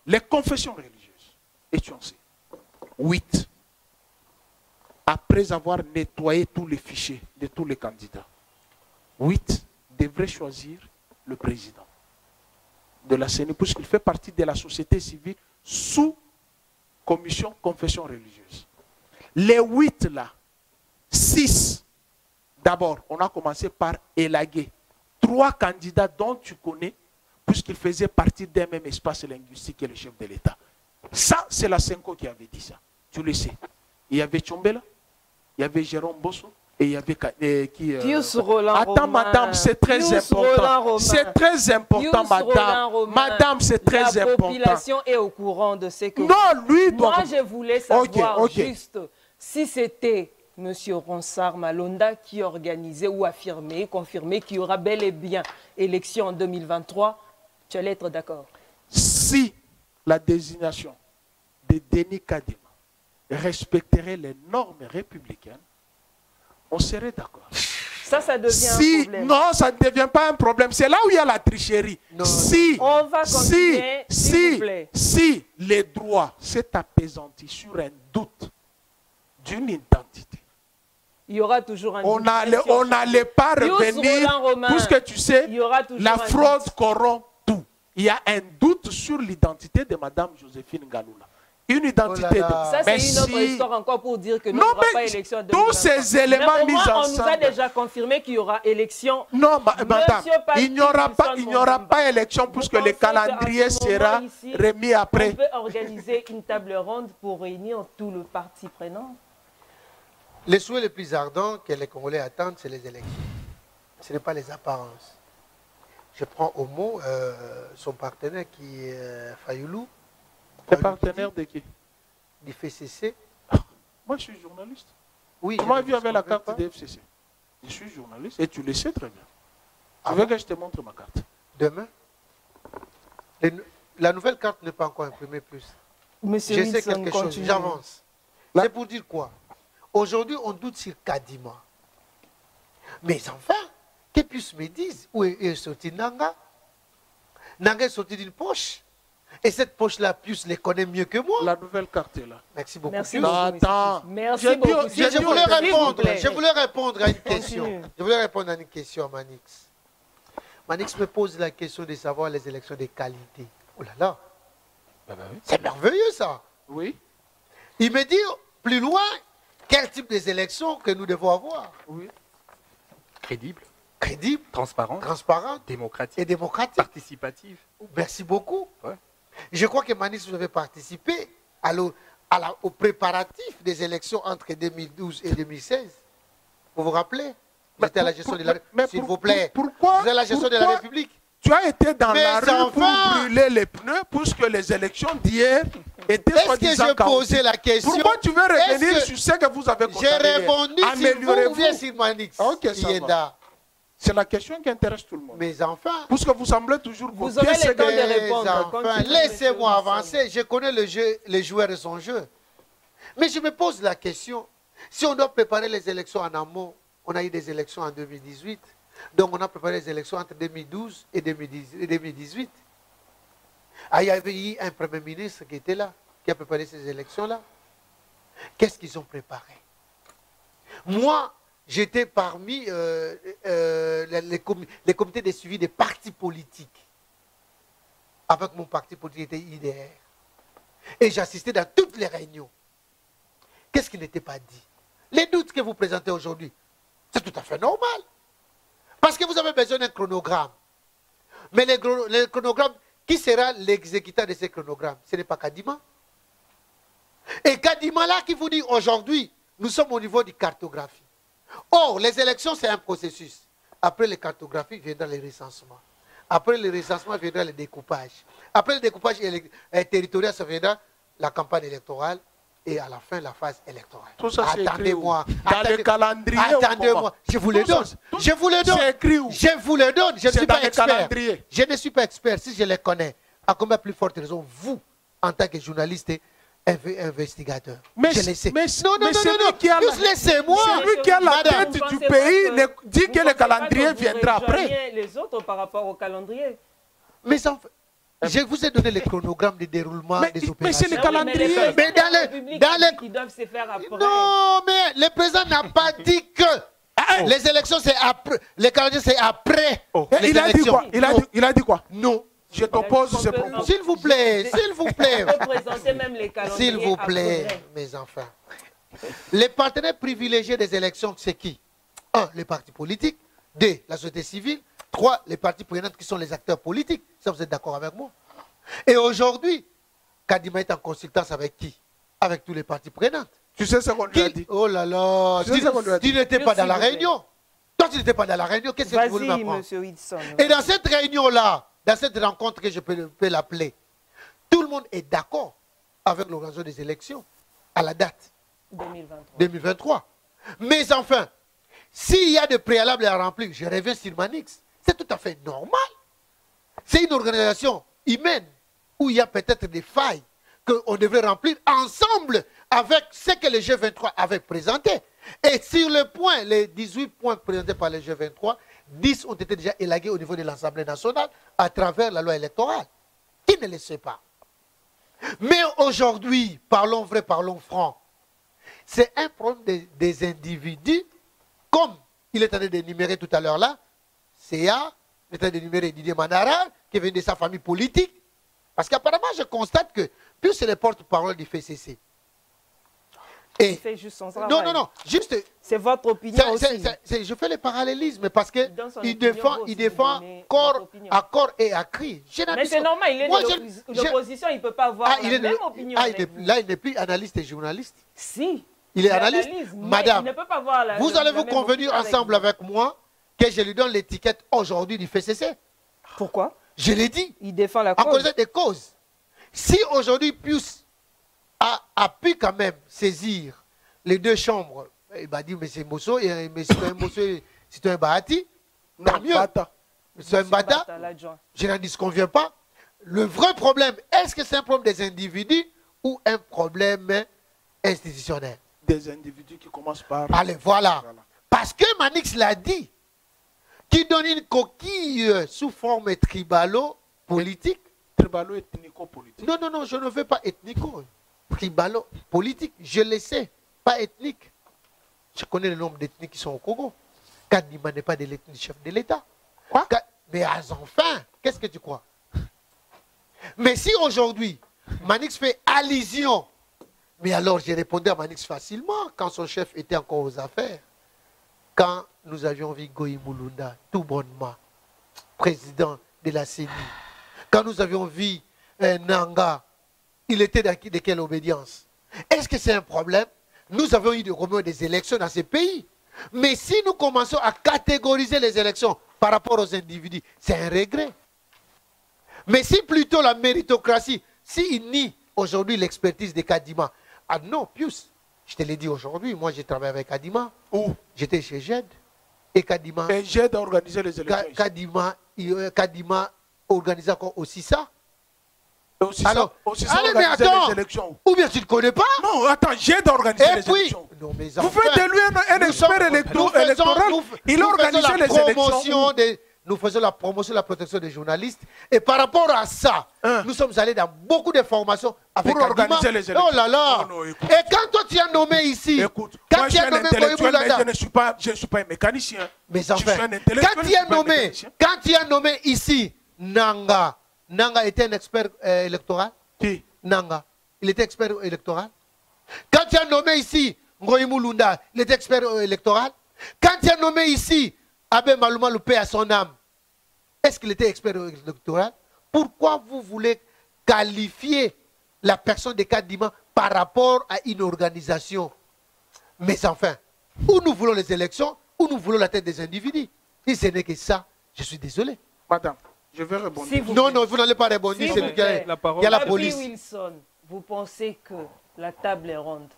Speaker 4: Les confessions religieuses, et tu en sais. 8. Après avoir nettoyé tous les fichiers de tous les candidats, 8 devraient choisir le président de la CENI, puisqu'il fait partie de la société civile sous commission confession religieuse. Les 8 là, 6, d'abord, on a commencé par élaguer 3 candidats dont tu connais, puisqu'ils faisaient partie d'un même espace linguistique que le chef de l'État. Ça, c'est la Senko qui avait dit ça. Tu le sais. Il y avait Tchombela, il y avait Jérôme Bosso, et il y avait
Speaker 1: Pius Roland
Speaker 4: Attends,
Speaker 1: Romain.
Speaker 4: madame, c'est très important. C'est très important, madame. Madame, c'est très important.
Speaker 1: La population est au courant de ce que...
Speaker 4: Non, lui doit...
Speaker 1: Moi, je voulais savoir juste si c'était M. Ronsard Malonda qui organisait ou affirmait, confirmait qu'il y aura bel et bien élection en 2023. Tu allais être d'accord?
Speaker 4: Si la désignation de Denis Kadima respecterait les normes républicaines, on serait d'accord.
Speaker 1: Ça devient un problème.
Speaker 4: Non, ça ne devient pas un problème. C'est là où il y a la tricherie.
Speaker 3: Non,
Speaker 1: on va continuer, s'il vous plaît.
Speaker 4: Si les droits s'est apaisantis sur un doute d'une identité,
Speaker 1: il y aura toujours un
Speaker 4: on n'allait pas revenir, puisque tu sais, la fraude corrompt tout. Il y a un doute sur l'identité de Mme Joséphine Ngaloula. Une identité de...
Speaker 1: Ça, c'est une autre histoire encore pour dire que nous n'aurons pas élection en 2023.
Speaker 4: Tous ces éléments mis ensemble...
Speaker 1: On nous a déjà confirmé qu'il y aura élection.
Speaker 4: Non, madame, il n'y aura pas élection puisque le calendrier sera remis après.
Speaker 1: On peut organiser une table ronde pour réunir tout le parti prenant.
Speaker 3: Les souhaits les plus ardents que les Congolais attendent, c'est les élections. Ce n'est pas les apparences. Je prends au mot son partenaire qui est Fayoulou.
Speaker 4: T'es partenaire de qui?
Speaker 3: Du FCC.
Speaker 4: Moi, je suis journaliste.
Speaker 3: Oui.
Speaker 4: Tu m'as vu avec la carte de FCC. Je suis journaliste et tu le sais très bien. Tu veux que je te montre ma carte?
Speaker 3: Demain. La nouvelle carte n'est pas encore imprimée plus.
Speaker 1: Monsieur
Speaker 3: Je sais
Speaker 1: Wilson,
Speaker 3: quelque chose,
Speaker 1: continue.
Speaker 3: j'avance. C'est pour dire quoi? Aujourd'hui, on doute sur Kadima. Mais enfin, qu'ils puissent me dire où est sorti Nanga. Nanga est sorti d'une poche. Et cette poche-là, Pius les connaît mieux que moi.
Speaker 4: La nouvelle carte est là.
Speaker 3: Merci beaucoup.
Speaker 1: Merci
Speaker 3: Pius.
Speaker 1: beaucoup.
Speaker 4: Attends.
Speaker 1: Merci
Speaker 4: J'ai dit-
Speaker 1: beaucoup.
Speaker 4: j'ai
Speaker 3: Je
Speaker 4: dit-
Speaker 3: voulais
Speaker 1: S'il vous
Speaker 3: répondre.
Speaker 1: plaît.
Speaker 3: Je voulais répondre à une question.
Speaker 1: Continue.
Speaker 3: Je voulais répondre à une question à Manix. Manix me pose la question de savoir les élections de qualité. Oh là là. C'est merveilleux ça.
Speaker 4: Oui.
Speaker 3: Il me dit plus loin quel type d'élections que nous devons avoir.
Speaker 4: Oui.
Speaker 2: Crédible,
Speaker 3: Crédible,
Speaker 2: transparent,
Speaker 3: transparente
Speaker 2: démocratique,
Speaker 3: et démocratique.
Speaker 2: participative.
Speaker 3: Merci beaucoup.
Speaker 2: Ouais.
Speaker 3: Je crois que Manix vous avez participé au préparatif des élections entre 2012 et 2016. Vous vous rappelez? Vous étiez à la gestion de la République. S'il vous plaît.
Speaker 4: Pourquoi,
Speaker 3: Vous êtes à la gestion de la
Speaker 4: pourquoi
Speaker 3: République.
Speaker 4: tu as été dans
Speaker 3: Mais
Speaker 4: la rue
Speaker 3: enfin,
Speaker 4: pour brûler les pneus puisque les élections d'hier étaient
Speaker 3: Est-ce que
Speaker 4: soi-disant
Speaker 3: je
Speaker 4: chaotiques?
Speaker 3: posais la question?
Speaker 4: Pourquoi tu veux revenir
Speaker 3: Est-ce que
Speaker 4: sur ce que vous avez
Speaker 3: j'ai
Speaker 4: constaté hier?
Speaker 3: répondu sur vous ou bien
Speaker 4: Améliorez-vous.
Speaker 3: sur Manix?
Speaker 4: Ok, ça
Speaker 3: Yenda.
Speaker 4: va. C'est la question qui intéresse tout le monde.
Speaker 3: Mais enfin,
Speaker 4: Puisque vous semblez toujours
Speaker 1: Vous
Speaker 4: copier
Speaker 1: aurez
Speaker 4: ce
Speaker 1: le temps
Speaker 4: que-
Speaker 1: de répondre.
Speaker 3: enfin,
Speaker 1: Continue,
Speaker 3: laissez-moi
Speaker 1: monsieur
Speaker 3: avancer. Je connais le jeu, les joueurs et son jeu. Mais je me pose la question, si on doit préparer les élections en amont, on a eu des élections en 2018, donc on a préparé les élections entre 2012 et 2018. Ah, il y avait eu un Premier ministre qui était là, qui a préparé ces élections-là. Qu'est-ce qu'ils ont préparé? Moi, j'étais parmi les comités de suivi des partis politiques. Avec mon parti politique, était IDR. Et j'assistais dans toutes les réunions. Qu'est-ce qui n'était pas dit? Les doutes que vous présentez aujourd'hui, c'est tout à fait normal. Parce que vous avez besoin d'un chronogramme. Mais le chronogramme, qui sera l'exécutant de ce chronogramme? Ce n'est pas Kadima. Et Kadima là qui vous dit aujourd'hui, nous sommes au niveau de cartographie. Or, les élections, c'est un processus. Après les cartographies, viendra les recensements. Après le recensement, viendra le découpage. Après le découpage territorial, ça viendra la campagne électorale. Et à la fin, la phase électorale.
Speaker 4: Tout ça, c'est écrit où?
Speaker 3: Attendez-moi.
Speaker 4: Dans le calendrier ou comment?
Speaker 3: Attendez-moi. Je vous le
Speaker 4: Tout ça,
Speaker 3: donne.
Speaker 4: tout-
Speaker 3: Je vous le donne.
Speaker 4: C'est écrit où?
Speaker 3: Je vous le donne. Je ne
Speaker 4: C'est
Speaker 3: suis
Speaker 4: dans
Speaker 3: pas
Speaker 4: le
Speaker 3: expert.
Speaker 4: calendrier.
Speaker 3: Je ne suis pas expert. Si je les connais, à combien plus forte raison, vous, en tant que journaliste et investigateur,
Speaker 4: Mais
Speaker 3: je le sais.
Speaker 4: mais-
Speaker 3: non, non,
Speaker 4: mais
Speaker 3: non,
Speaker 4: c'est
Speaker 3: non,
Speaker 4: lui
Speaker 3: non.
Speaker 4: qui a la-
Speaker 3: Juste laissez-moi.
Speaker 4: Celui qui a la
Speaker 3: Madame,
Speaker 4: tête
Speaker 1: Vous
Speaker 4: du
Speaker 1: pensez
Speaker 4: pays
Speaker 1: pas que-
Speaker 4: dit
Speaker 1: vous
Speaker 4: que le
Speaker 1: pensez pas
Speaker 4: calendrier
Speaker 1: vous
Speaker 4: viendra après.
Speaker 1: rejoignez les autres par rapport au calendrier.
Speaker 3: Mais en fait, je vous ai donné le chronogramme de déroulement
Speaker 4: Mais-
Speaker 3: des
Speaker 4: mais
Speaker 3: opérations.
Speaker 4: c'est le
Speaker 1: Mais oui,
Speaker 4: calendrier.
Speaker 1: mais les
Speaker 3: Mais dans
Speaker 1: présidents de la
Speaker 3: les-
Speaker 1: République
Speaker 3: dans les-
Speaker 1: qui doivent se faire après.
Speaker 3: Non, mais le président n'a pas dit que les élections, c'est après. Le calendrier, c'est après les
Speaker 4: Il a dit
Speaker 3: élections.
Speaker 4: quoi? Il a dit quoi?
Speaker 3: Non.
Speaker 4: Je t'oppose
Speaker 1: Il a dit
Speaker 4: ce
Speaker 1: qu'on peut-
Speaker 4: propos.
Speaker 3: S'il vous plaît, s'il vous plaît.
Speaker 1: On peut présenter même les calendriers.
Speaker 3: S'il vous plaît,
Speaker 1: après.
Speaker 3: mes enfants. Les partenaires privilégiés des élections, c'est qui? 1. Les partis politiques. 2. La société civile. 3. Les partis prenantes qui sont les acteurs politiques. Ça, vous êtes d'accord avec moi? Et aujourd'hui, Kadima est en consultance avec qui? Avec tous les partis prenantes.
Speaker 4: Tu sais ce qu'on lui a dit?
Speaker 3: Oh là là,
Speaker 4: Tu sais ce qu'on lui a dit?
Speaker 3: tu n'étais pas
Speaker 1: S'il
Speaker 3: dans la
Speaker 1: vous plaît.
Speaker 3: réunion. Toi, tu n'étais pas dans la réunion. Qu'est-ce que tu voulais
Speaker 1: Vas-y,
Speaker 3: m'apprendre?
Speaker 1: monsieur Wilson.
Speaker 3: Et dans cette réunion-là, dans cette rencontre que je peux l'appeler, tout le monde est d'accord avec l'organisation des élections à la date
Speaker 1: 2023.
Speaker 3: 2023. Mais enfin, s'il y a des préalables à remplir, je reviens sur Manix, c'est tout à fait normal. C'est une organisation humaine où il y a peut-être des failles qu'on devrait remplir ensemble avec ce que le G23 avait présenté. Et sur le point, les 18 points présentés par le G23, 10 ont été déjà élagués au niveau de l'Assemblée nationale à travers la loi électorale. Qui ne le sait pas? Mais aujourd'hui, parlons vrai, parlons franc, c'est un problème des individus, comme il est en train d'énumérer tout à l'heure là, CA, il est en train d'énumérer Didier Manara, qui vient de sa famille politique. Parce qu'apparemment, je constate que plus c'est les porte-parole du FCC.
Speaker 1: Il
Speaker 3: Et,
Speaker 1: fait juste son travail.
Speaker 3: non, non, non, juste,
Speaker 1: C'est votre opinion aussi.
Speaker 3: je fais le parallélisme parce que
Speaker 1: Dans son
Speaker 3: il
Speaker 1: opinion,
Speaker 3: défend,
Speaker 1: vous
Speaker 3: il
Speaker 1: aussi,
Speaker 3: défend
Speaker 1: vous donnez
Speaker 3: corps,
Speaker 1: votre opinion.
Speaker 3: à corps et à cri.
Speaker 1: Mais c'est normal, il est
Speaker 3: Moi,
Speaker 1: de l'opposition, il ne peut pas avoir la même opinion.
Speaker 3: là,
Speaker 1: avec vous.
Speaker 3: il n'est plus analyste et journaliste.
Speaker 1: Si.
Speaker 3: Il est analyste.
Speaker 1: mais
Speaker 3: Madame,
Speaker 1: il ne peut pas avoir la,
Speaker 3: vous
Speaker 1: la
Speaker 3: allez-vous
Speaker 1: même
Speaker 3: convenir
Speaker 1: opinion
Speaker 3: ensemble
Speaker 1: vous.
Speaker 3: avec moi que je lui donne l'étiquette aujourd'hui du FCC?
Speaker 1: Pourquoi?
Speaker 3: Je l'ai dit,
Speaker 1: Il défend la
Speaker 3: en
Speaker 1: cause.
Speaker 3: connaissant des causes. Si aujourd'hui Pius a pu quand même saisir les deux chambres, il m'a dit, mais c'est Mosso, et c'est un Bahati, tant mieux. C'est un Bata, je n'en disconviens pas. Le vrai problème, est-ce que c'est un problème des individus ou un problème institutionnel?
Speaker 4: Des individus qui commencent par...
Speaker 3: Allez, voilà. Parce que Manix l'a dit, qui donne une coquille sous forme tribalo-politique.
Speaker 4: Tribalo-ethnico-politique.
Speaker 3: Non, non, non, je ne veux pas ethnico. Tribalo-politique, je le sais, pas ethnique. Je connais le nombre d'ethniques qui sont au Congo. Kadima n'est pas de l'ethnie chef de l'État.
Speaker 4: Quoi?
Speaker 3: Mais enfin, qu'est-ce que tu crois? Mais si aujourd'hui, Manix fait allusion, mais alors j'ai répondu à Manix facilement quand son chef était encore aux affaires. Quand nous avions vu Goï Mulunda, tout bonnement, président de la CENI. Quand nous avions vu Nanga, il était de quelle obédience? Est-ce que c'est un problème? Nous avons eu des élections dans ces pays. Mais si nous commençons à catégoriser les élections par rapport aux individus, c'est un regret. Mais si plutôt la méritocratie, s'il nie aujourd'hui l'expertise de Kadima, ah non, Pius, je te l'ai dit aujourd'hui, moi j'ai travaillé avec Kadima.
Speaker 4: Où?
Speaker 3: J'étais chez GED. Et Kadima...
Speaker 4: Et GED a organisé les élections.
Speaker 3: Kadima organisait encore aussi ça.
Speaker 4: Aussi
Speaker 3: alors,
Speaker 4: ça
Speaker 3: allez, mais attends,
Speaker 4: les élections.
Speaker 3: Ou bien tu ne connais pas?
Speaker 4: Non, attends, GED a organisé
Speaker 3: et
Speaker 4: les
Speaker 3: puis,
Speaker 4: élections.
Speaker 3: Non, mais
Speaker 4: vous faites de lui un expert électoral. Il a organisé les élections.
Speaker 3: Nous faisons la promotion de la protection des journalistes. Et par rapport à ça, nous sommes allés dans beaucoup de formations avec
Speaker 4: pour organiser les élections.
Speaker 3: Oh là là.
Speaker 4: Non,
Speaker 3: et quand toi tu as nommé ici,
Speaker 4: écoute,
Speaker 3: quand
Speaker 4: moi,
Speaker 3: tu as nommé
Speaker 4: je ne suis pas un mécanicien.
Speaker 3: Mais enfin, quand tu as nommé ici Nanga, Nanga était un expert électoral?
Speaker 4: Qui?
Speaker 3: Nanga, il était expert électoral. Quand tu as nommé ici Ngoï Mulunda, il était expert électoral. Quand tu as nommé ici Abbé Malouma Loupé à son âme, est-ce qu'il était expert électoral? Pourquoi vous voulez qualifier la personne de Kadima par rapport à une organisation? Mais enfin, où nous voulons les élections, où nous voulons la tête des individus. Si ce n'est que ça, je suis désolé.
Speaker 4: Madame, je vais répondre.
Speaker 3: Non, non, vous n'allez pas répondre. C'est lui qui a la police.
Speaker 1: Wilson, vous pensez que la table ronde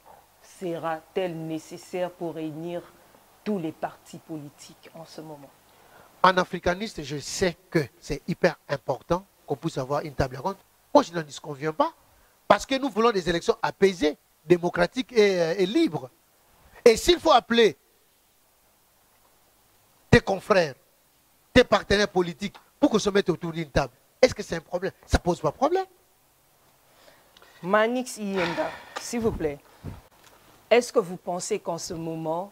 Speaker 1: sera-t-elle nécessaire pour réunir tous les partis politiques en ce moment?
Speaker 3: En africaniste, je sais que c'est hyper important qu'on puisse avoir une table ronde. Moi, je n'en disconviens pas. Parce que nous voulons des élections apaisées, démocratiques et libres. Et s'il faut appeler tes confrères, tes partenaires politiques pour qu'on se mette autour d'une table, est-ce que c'est un problème? Ça ne pose pas de problème.
Speaker 1: Manix Iyenga, s'il vous plaît, est-ce que vous pensez qu'en ce moment,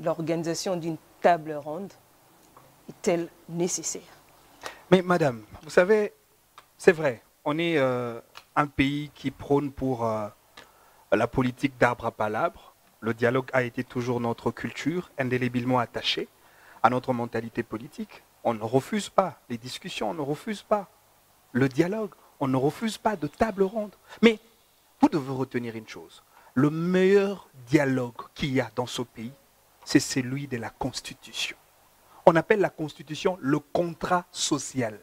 Speaker 1: l'organisation d'une table ronde est-elle nécessaire?
Speaker 2: Mais madame, vous savez, c'est vrai, on est un pays qui prône pour la politique d'arbre à palabre. Le dialogue a été toujours notre culture, indélébilement attachée à notre mentalité politique. On ne refuse pas les discussions, on ne refuse pas le dialogue, on ne refuse pas de table ronde. Mais vous devez retenir une chose, le meilleur dialogue qu'il y a dans ce pays, c'est celui de la Constitution. On appelle la Constitution le contrat social,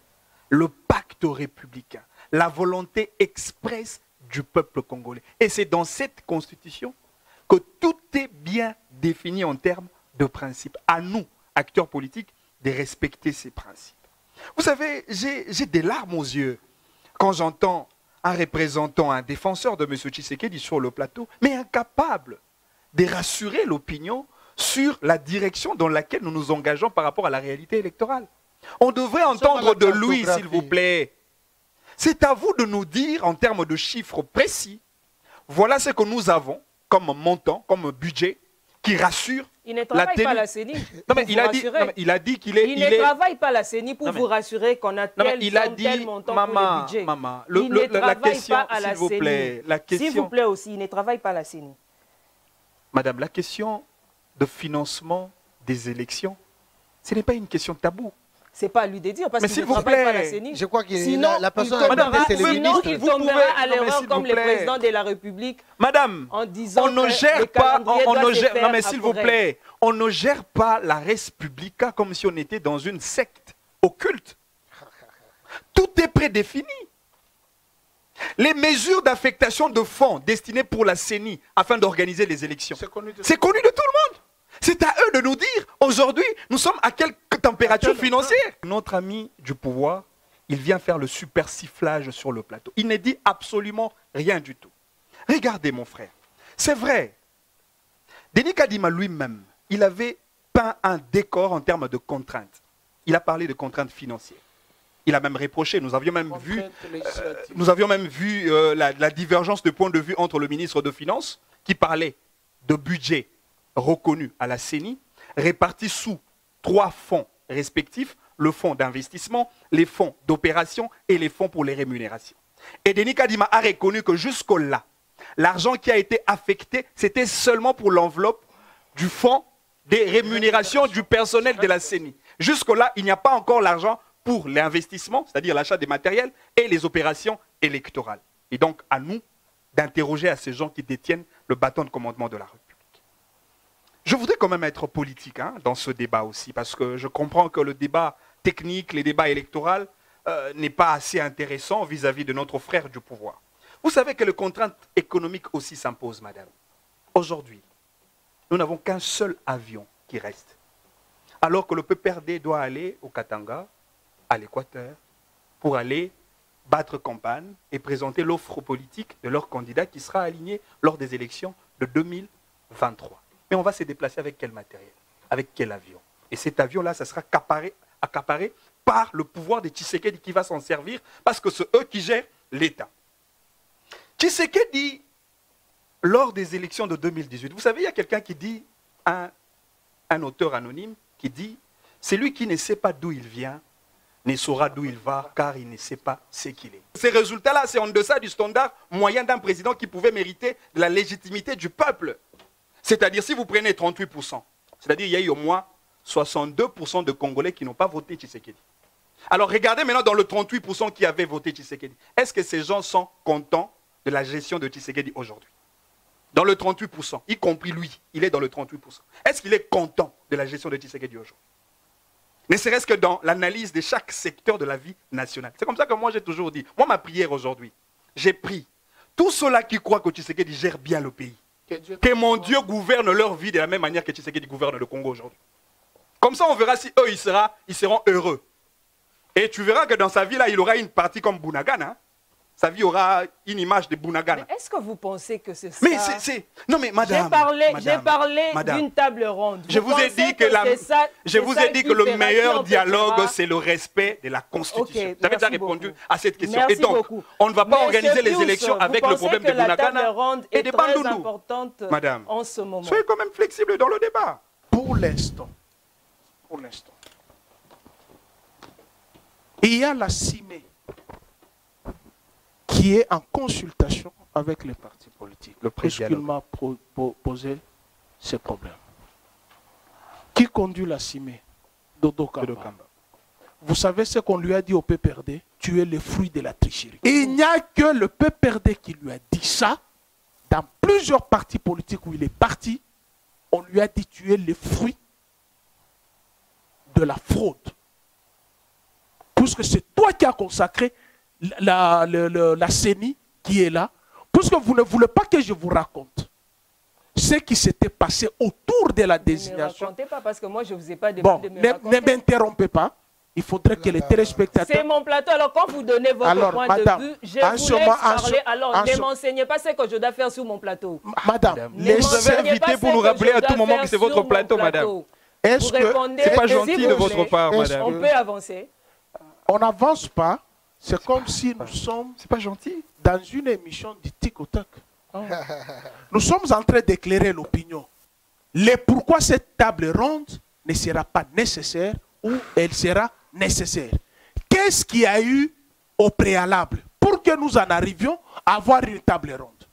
Speaker 2: le pacte républicain, la volonté expresse du peuple congolais. Et c'est dans cette Constitution que tout est bien défini en termes de principes. À nous, acteurs politiques, de respecter ces principes. Vous savez, j'ai des larmes aux yeux quand j'entends un représentant, un défenseur de M. Tshisekedi sur le plateau, mais incapable de rassurer l'opinion sur la direction dans laquelle nous nous engageons par rapport à la réalité électorale. On devrait entendre de lui, s'il vous plaît. C'est à vous de nous dire, en termes de chiffres précis, voilà ce que nous avons comme montant, comme budget, qui rassure
Speaker 1: il ne travaille pas la CENI.
Speaker 2: Non, mais il a dit qu'il est...
Speaker 1: Il ne travaille pas la CENI pour vous rassurer qu'on a tel montant pour le budget.
Speaker 2: Maman,
Speaker 1: il ne travaille
Speaker 2: question,
Speaker 1: pas à la CENI. S'il vous plaît aussi, il ne travaille pas à la CENI.
Speaker 2: Madame, la question de financement des élections, ce n'est pas une question taboue.
Speaker 1: Ce n'est pas à lui de dire, parce qu'il ne
Speaker 2: vous
Speaker 1: travaille
Speaker 2: plaît,
Speaker 1: pas à la CENI.
Speaker 3: Je crois que
Speaker 1: sinon,
Speaker 3: la personne
Speaker 1: il tombera à l'erreur comme le président de la République.
Speaker 2: Madame,
Speaker 1: en disant
Speaker 2: on ne gère pas,
Speaker 1: non
Speaker 2: mais s'il vous plaît, on ne gère pas la res publica comme si on était dans une secte occulte. Tout est prédéfini. Les mesures d'affectation de fonds destinés pour la CENI afin d'organiser les élections. C'est connu de tout le monde. C'est à eux de nous dire, aujourd'hui, nous sommes à quelle température financière? Notre ami du pouvoir, il vient faire le super sifflage sur le plateau. Il ne dit absolument rien du tout. Regardez mon frère, c'est vrai. Denis Kadima lui-même, il avait peint un décor en termes de contraintes. Il a parlé de contraintes financières. Il a même reproché, nous avions même vu la divergence de point de vue entre le ministre de Finances, qui parlait de budget reconnu à la CENI, réparti sous 3 fonds respectifs, le fonds d'investissement, les fonds d'opération et les fonds pour les rémunérations. Et Denis Kadima a reconnu que jusque-là, l'argent qui a été affecté, c'était seulement pour l'enveloppe du fonds des rémunérations du personnel de la CENI. Jusque-là, il n'y a pas encore l'argent pour l'investissement, c'est-à-dire l'achat des matériels et les opérations électorales. Et donc, à nous d'interroger à ces gens qui détiennent le bâton de commandement de la République. Je voudrais quand même être politique dans ce débat aussi, parce que je comprends que le débat technique, les débats électoraux, n'est pas assez intéressant vis-à-vis de notre frère du pouvoir. Vous savez que les contraintes économiques aussi s'imposent, madame. Aujourd'hui, nous n'avons qu'un seul avion qui reste. Alors que le PPRD doit aller au Katanga, à l'Équateur, pour aller battre campagne et présenter l'offre politique de leur candidat qui sera aligné lors des élections de 2023. Mais on va se déplacer avec quel matériel? Avec quel avion? Et cet avion-là, ça sera accaparé par le pouvoir de Tshisekedi qui va s'en servir parce que c'est eux qui gèrent l'État. Tshisekedi, lors des élections de 2018, vous savez, il y a quelqu'un qui dit, un auteur anonyme, qui dit, c'est lui qui ne sait pas d'où il vient, ne saura d'où il va, car il ne sait pas ce qu'il est. Ces résultats-là, c'est en deçà du standard moyen d'un président qui pouvait mériter de la légitimité du peuple. C'est-à-dire, si vous prenez 38%, c'est-à-dire il y a eu au moins 62% de Congolais qui n'ont pas voté Tshisekedi. Alors regardez maintenant dans le 38% qui avaient voté Tshisekedi. Est-ce que ces gens sont contents de la gestion de Tshisekedi aujourd'hui? Dans le 38%, y compris lui, il est dans le 38%. Est-ce qu'il est content de la gestion de Tshisekedi aujourd'hui? Ne serait-ce que dans l'analyse de chaque secteur de la vie nationale. C'est comme ça que moi j'ai toujours dit, moi ma prière aujourd'hui, j'ai pris tous ceux-là qui croient que Tshisekedi gère bien le pays. Que mon Dieu gouverne leur vie de la même manière que Tshisekedi gouverne le Congo aujourd'hui. Comme ça, on verra si eux, ils seront heureux. Et tu verras que dans sa vie, là, il aura une partie comme Bunagana. Sa vie aura une image de Bunagana.
Speaker 1: Est-ce que vous pensez que c'est ça?
Speaker 2: Mais non, mais madame.
Speaker 1: J'ai parlé d'une table ronde.
Speaker 2: Je vous ai dit que, le meilleur dialogue, c'est le respect de la Constitution. J'avais déjà répondu à cette question.
Speaker 1: Merci
Speaker 2: et donc,
Speaker 1: beaucoup.
Speaker 2: on ne va pas organiser les élections avec le problème de Bunagana et des Bandundu.
Speaker 1: Importante
Speaker 2: madame,
Speaker 1: en ce moment.
Speaker 2: Soyez quand même flexible dans le débat.
Speaker 4: Pour l'instant, il y a la CIME qui est en consultation avec les partis politiques. Puisqu'il m'a posé ces problèmes. Qui conduit la CIME? Dodo Kamba. Vous savez ce qu'on lui a dit au PPRD? Tu es le fruit de la tricherie. Et il n'y a que le PPRD qui lui a dit ça. Dans plusieurs partis politiques où il est parti, on lui a dit tu es le fruit de la fraude. Puisque c'est toi qui as consacré la CENI qui est là. Puisque vous ne voulez pas que je vous raconte ce qui s'était passé autour de la désignation.
Speaker 1: Ne me racontez pas parce que moi je ne vous ai pas demandé de me raconter.
Speaker 4: Ne m'interrompez pas. Il faudrait que les téléspectateurs...
Speaker 1: C'est mon plateau. Alors quand vous donnez votre point de vue, je vous laisse parler. Alors ne m'enseignez pas ce que je dois faire sur mon plateau.
Speaker 2: Madame, vous avez invité pour nous rappeler à tout moment que c'est votre plateau, madame.
Speaker 1: Est-ce que
Speaker 2: c'est pas gentil de votre part, madame?
Speaker 1: On peut avancer.
Speaker 4: On n'avance pas. C'est comme si nous sommes...
Speaker 2: C'est pas gentil.
Speaker 4: Dans une émission du tic au tac. Nous sommes en train d'éclairer l'opinion. Pourquoi cette table ronde ne sera pas nécessaire ou elle sera nécessaire. Qu'est-ce qu'il y a eu au préalable pour que nous en arrivions à avoir une table ronde?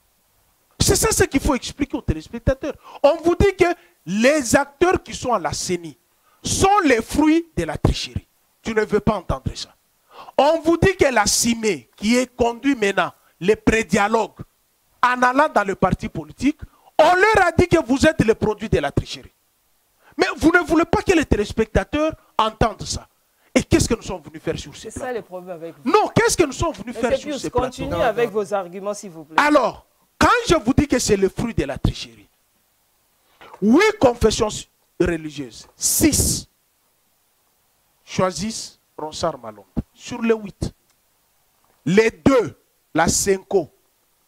Speaker 4: C'est ça ce qu'il faut expliquer aux téléspectateurs. On vous dit que les acteurs qui sont à la CENI sont les fruits de la tricherie. Tu ne veux pas entendre ça. On vous dit que la CIME, qui est conduit maintenant, les pré-dialogues, en allant dans le parti politique, on leur a dit que vous êtes le produit de la tricherie. Mais vous ne voulez pas que les téléspectateurs entendent ça. Et que qu'est-ce que nous sommes venus faire sur ces
Speaker 1: C'est
Speaker 4: plateaux?
Speaker 1: ça le problème avec vous.
Speaker 4: Non, qu'est-ce que nous sommes venus
Speaker 1: Mais
Speaker 4: faire
Speaker 1: c'est
Speaker 4: sur
Speaker 1: plus,
Speaker 4: ces plateaux?
Speaker 1: continuez avec vos arguments, s'il vous plaît.
Speaker 4: Alors, quand je vous dis que c'est le fruit de la tricherie, 8 confessions religieuses, 6 choisissent Ronsard Malonda. Sur les 8, les 2, la Senko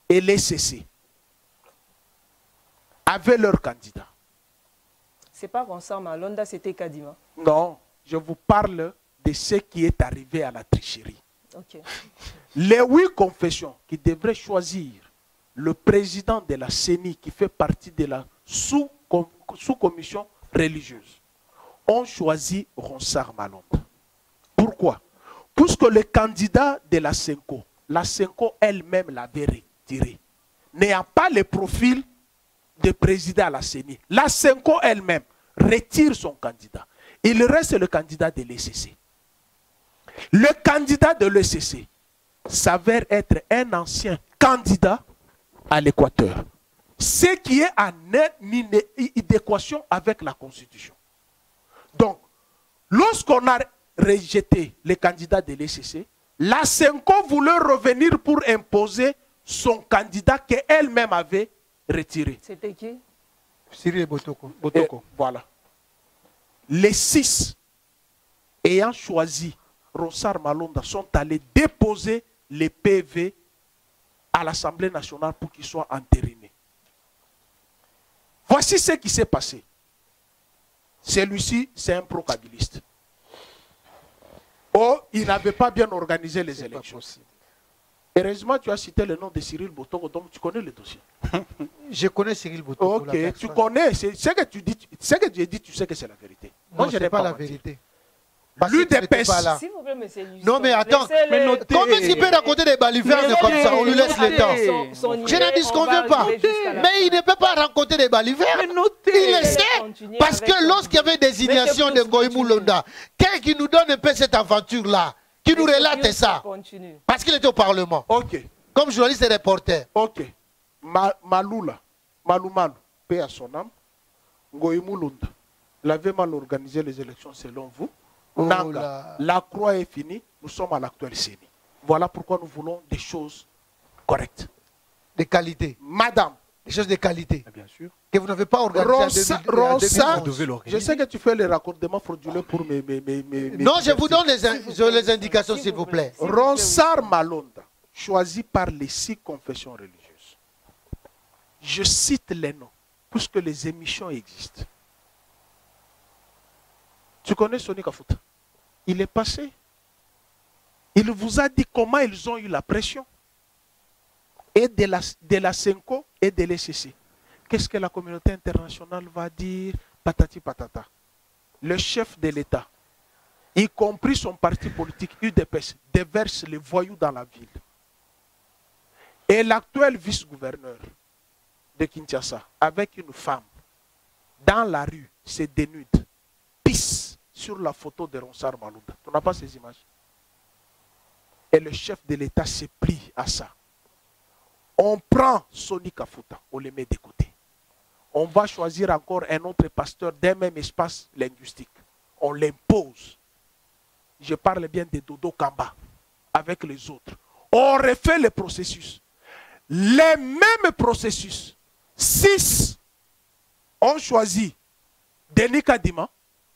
Speaker 4: et l'ECC, avaient leur candidat.
Speaker 1: C'est pas Ronsard Malonda, c'était Kadima.
Speaker 4: Non, je vous parle de ce qui est arrivé à la tricherie.
Speaker 1: Ok.
Speaker 4: Les 8 confessions qui devraient choisir le président de la CENI, qui fait partie de la sous-commission religieuse, ont choisi Ronsard Malonda. Pourquoi? Puisque le candidat de la Senko elle-même l'avait retiré, n'ayant pas le profil de président à la CENI. La Senko elle-même retire son candidat. Il reste le candidat de l'ECC. Le candidat de l'ECC s'avère être un ancien candidat à l'Équateur. Ce qui est en adéquation avec la Constitution. Donc, lorsqu'on a rejeté les candidats de l'ECC, la Senko voulait revenir pour imposer son candidat qu'elle-même avait retiré.
Speaker 1: C'était qui?
Speaker 3: Cyril Botoko.
Speaker 4: Et voilà. Les 6 ayant choisi Ronsard Malonda sont allés déposer les PV à l'Assemblée nationale pour qu'ils soient entérinés. Voici ce qui s'est passé. Celui-ci, c'est un pro-kabiliste. Oh, il n'avait pas bien organisé les élections. Heureusement, tu as cité le nom de Cyril Botoko, donc tu connais le dossier.
Speaker 3: Je connais Cyril Botoko.
Speaker 4: Ok, tu connais. Ce que tu dis, ce que tu dis, tu sais que c'est la vérité.
Speaker 3: Moi, je n'ai pas la vérité.
Speaker 4: L'UDPS.
Speaker 1: S'il vous plaît, monsieur Lucien.
Speaker 3: Non, mais attends.
Speaker 1: Mais
Speaker 3: comment est-ce qu'il peut raconter des balivernes comme ça? On lui laisse le temps. Je n'en disconviens pas. Mais il ne peut pas raconter des balivernes. Il le sait. Parce que lorsqu'il y avait désignation de Ngoïmou Londa, quelqu'un qui nous donne un peu cette aventure-là, qui nous relate ça. Parce qu'il était au Parlement.
Speaker 4: Ok.
Speaker 3: Comme journaliste et reporter.
Speaker 4: Ok. Malou, paix à son âme. Ngoïmou Londa. Il avait mal organisé les élections selon vous. Nanga, la croix est finie, nous sommes à l'actuelle CENI. Voilà pourquoi nous voulons des choses correctes.
Speaker 3: De qualité.
Speaker 4: Madame.
Speaker 3: Des choses de qualité.
Speaker 2: Bien sûr.
Speaker 3: Que vous n'avez pas organisé en 2011.
Speaker 4: Je sais que tu fais les raccordements frauduleux pour mes
Speaker 3: non, je vous donne les indications, s'il vous plaît.
Speaker 4: Ronsard Malonda, choisi par les 6 confessions religieuses. Je cite les noms, puisque les émissions existent. Tu connais Sony Kafuta? Il est passé. Il vous a dit comment ils ont eu la pression. Et de la Senko et de l'ECC. Qu'est-ce que la communauté internationale va dire? Patati patata. Le chef de l'État, y compris son parti politique UDPS, déverse les voyous dans la ville. Et l'actuel vice-gouverneur de Kinshasa, avec une femme, dans la rue, se dénude, pisse sur la photo de Ronsard Malonda. Tu n'as pas ces images? Et le chef de l'État se plie à ça. On prend Sony Kafuta, on le met de côté. On va choisir encore un autre pasteur d'un même espace linguistique. On l'impose. Je parle bien de Dodo Kamba avec les autres. On refait le processus. Les mêmes processus. 6 ont choisi Denis Kadima.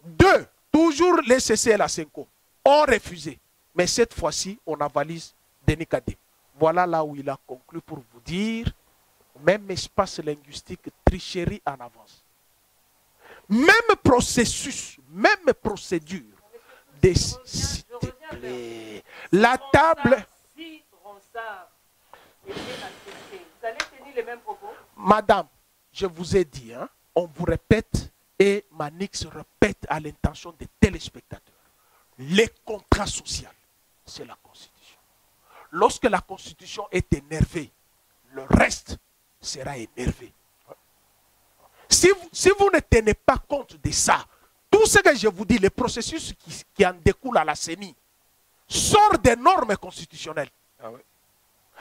Speaker 4: 2, toujours les CC et la Senko, ont refusé. Mais cette fois-ci, on avalise Denis Kadima. Voilà là où il a conclu pour vous dire, même espace linguistique, tricherie en avance. Même processus, même procédure. S'il te plaît. La table...
Speaker 1: Si Ronsard était accepté, vous allez tenir les mêmes propos? Madame,
Speaker 4: je vous ai dit, hein, on vous répète et Manix répète à l'intention des téléspectateurs. Les contrats sociaux, c'est la Constitution. Lorsque la Constitution est énervée, le reste sera énervé. Si vous ne tenez pas compte de ça, tout ce que je vous dis, les processus qui en découlent à la CENI, sort des normes constitutionnelles. Ah ouais.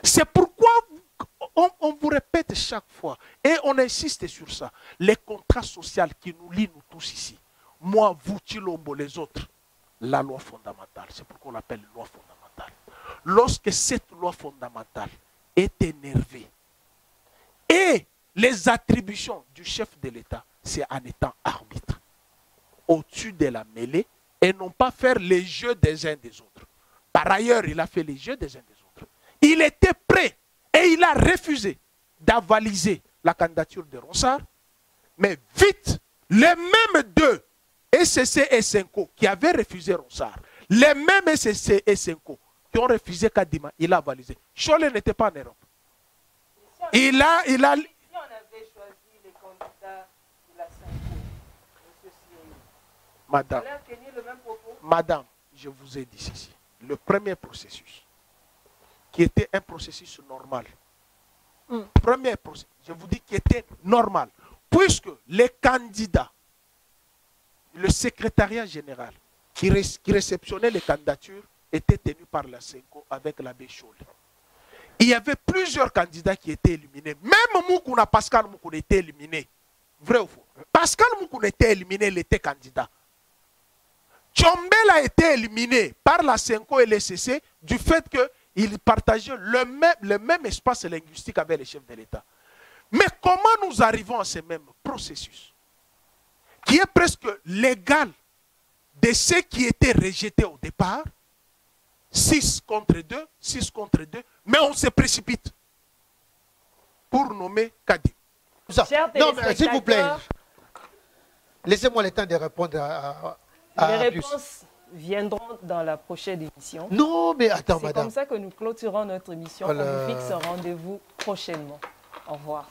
Speaker 4: C'est pourquoi on vous répète chaque fois, et on insiste sur ça, les contrats sociaux qui nous lient nous tous ici, moi, vous, Chilombo, les autres, la loi fondamentale. C'est pourquoi on l'appelle loi fondamentale. Lorsque cette loi fondamentale est énervée et les attributions du chef de l'État, c'est en étant arbitre, au-dessus de la mêlée, et non pas faire les jeux des uns des autres. Par ailleurs, il a fait les jeux des uns des autres. Il était prêt et il a refusé d'avaliser la candidature de Ronsard, mais vite, les mêmes deux, SCC et Senko, qui avaient refusé Ronsard, les mêmes SCC et Senko, qui ont refusé Kadima, il a avalisé. Cholet n'était pas en Europe. Il a...
Speaker 1: Si on avait choisi les candidats de la Senko, M. Cyril,
Speaker 4: Madame,
Speaker 1: on allait tenir le même propos.
Speaker 4: Madame, je vous ai dit ceci. Le premier processus, qui était un processus normal, premier processus, je vous dis qui était normal, puisque les candidats, le secrétariat général qui réceptionnait les candidatures était tenu par la Senko avec l'abbé Cholet. Il y avait plusieurs candidats qui étaient éliminés. Même Moukouna, Pascal Moukouna était éliminé. Vrai ou faux? Pascal Moukouna était éliminé, il était candidat. Tchombel a été éliminé par la Senko et les CC du fait qu'ils partageaient le même espace linguistique avec les chefs de l'État. Mais comment nous arrivons à ce même processus qui est presque l'égal de ceux qui étaient rejetés au départ, 6 contre 2, 6 contre 2, mais on se précipite pour nommer Kadim.
Speaker 3: Non, mais s'il vous plaît, laissez-moi le temps de répondre à
Speaker 1: les réponses viendront dans la prochaine émission.
Speaker 3: Non, mais attends,
Speaker 1: C'est
Speaker 3: madame.
Speaker 1: comme ça que nous clôturons notre émission. On vous fixe un rendez-vous prochainement. Au revoir.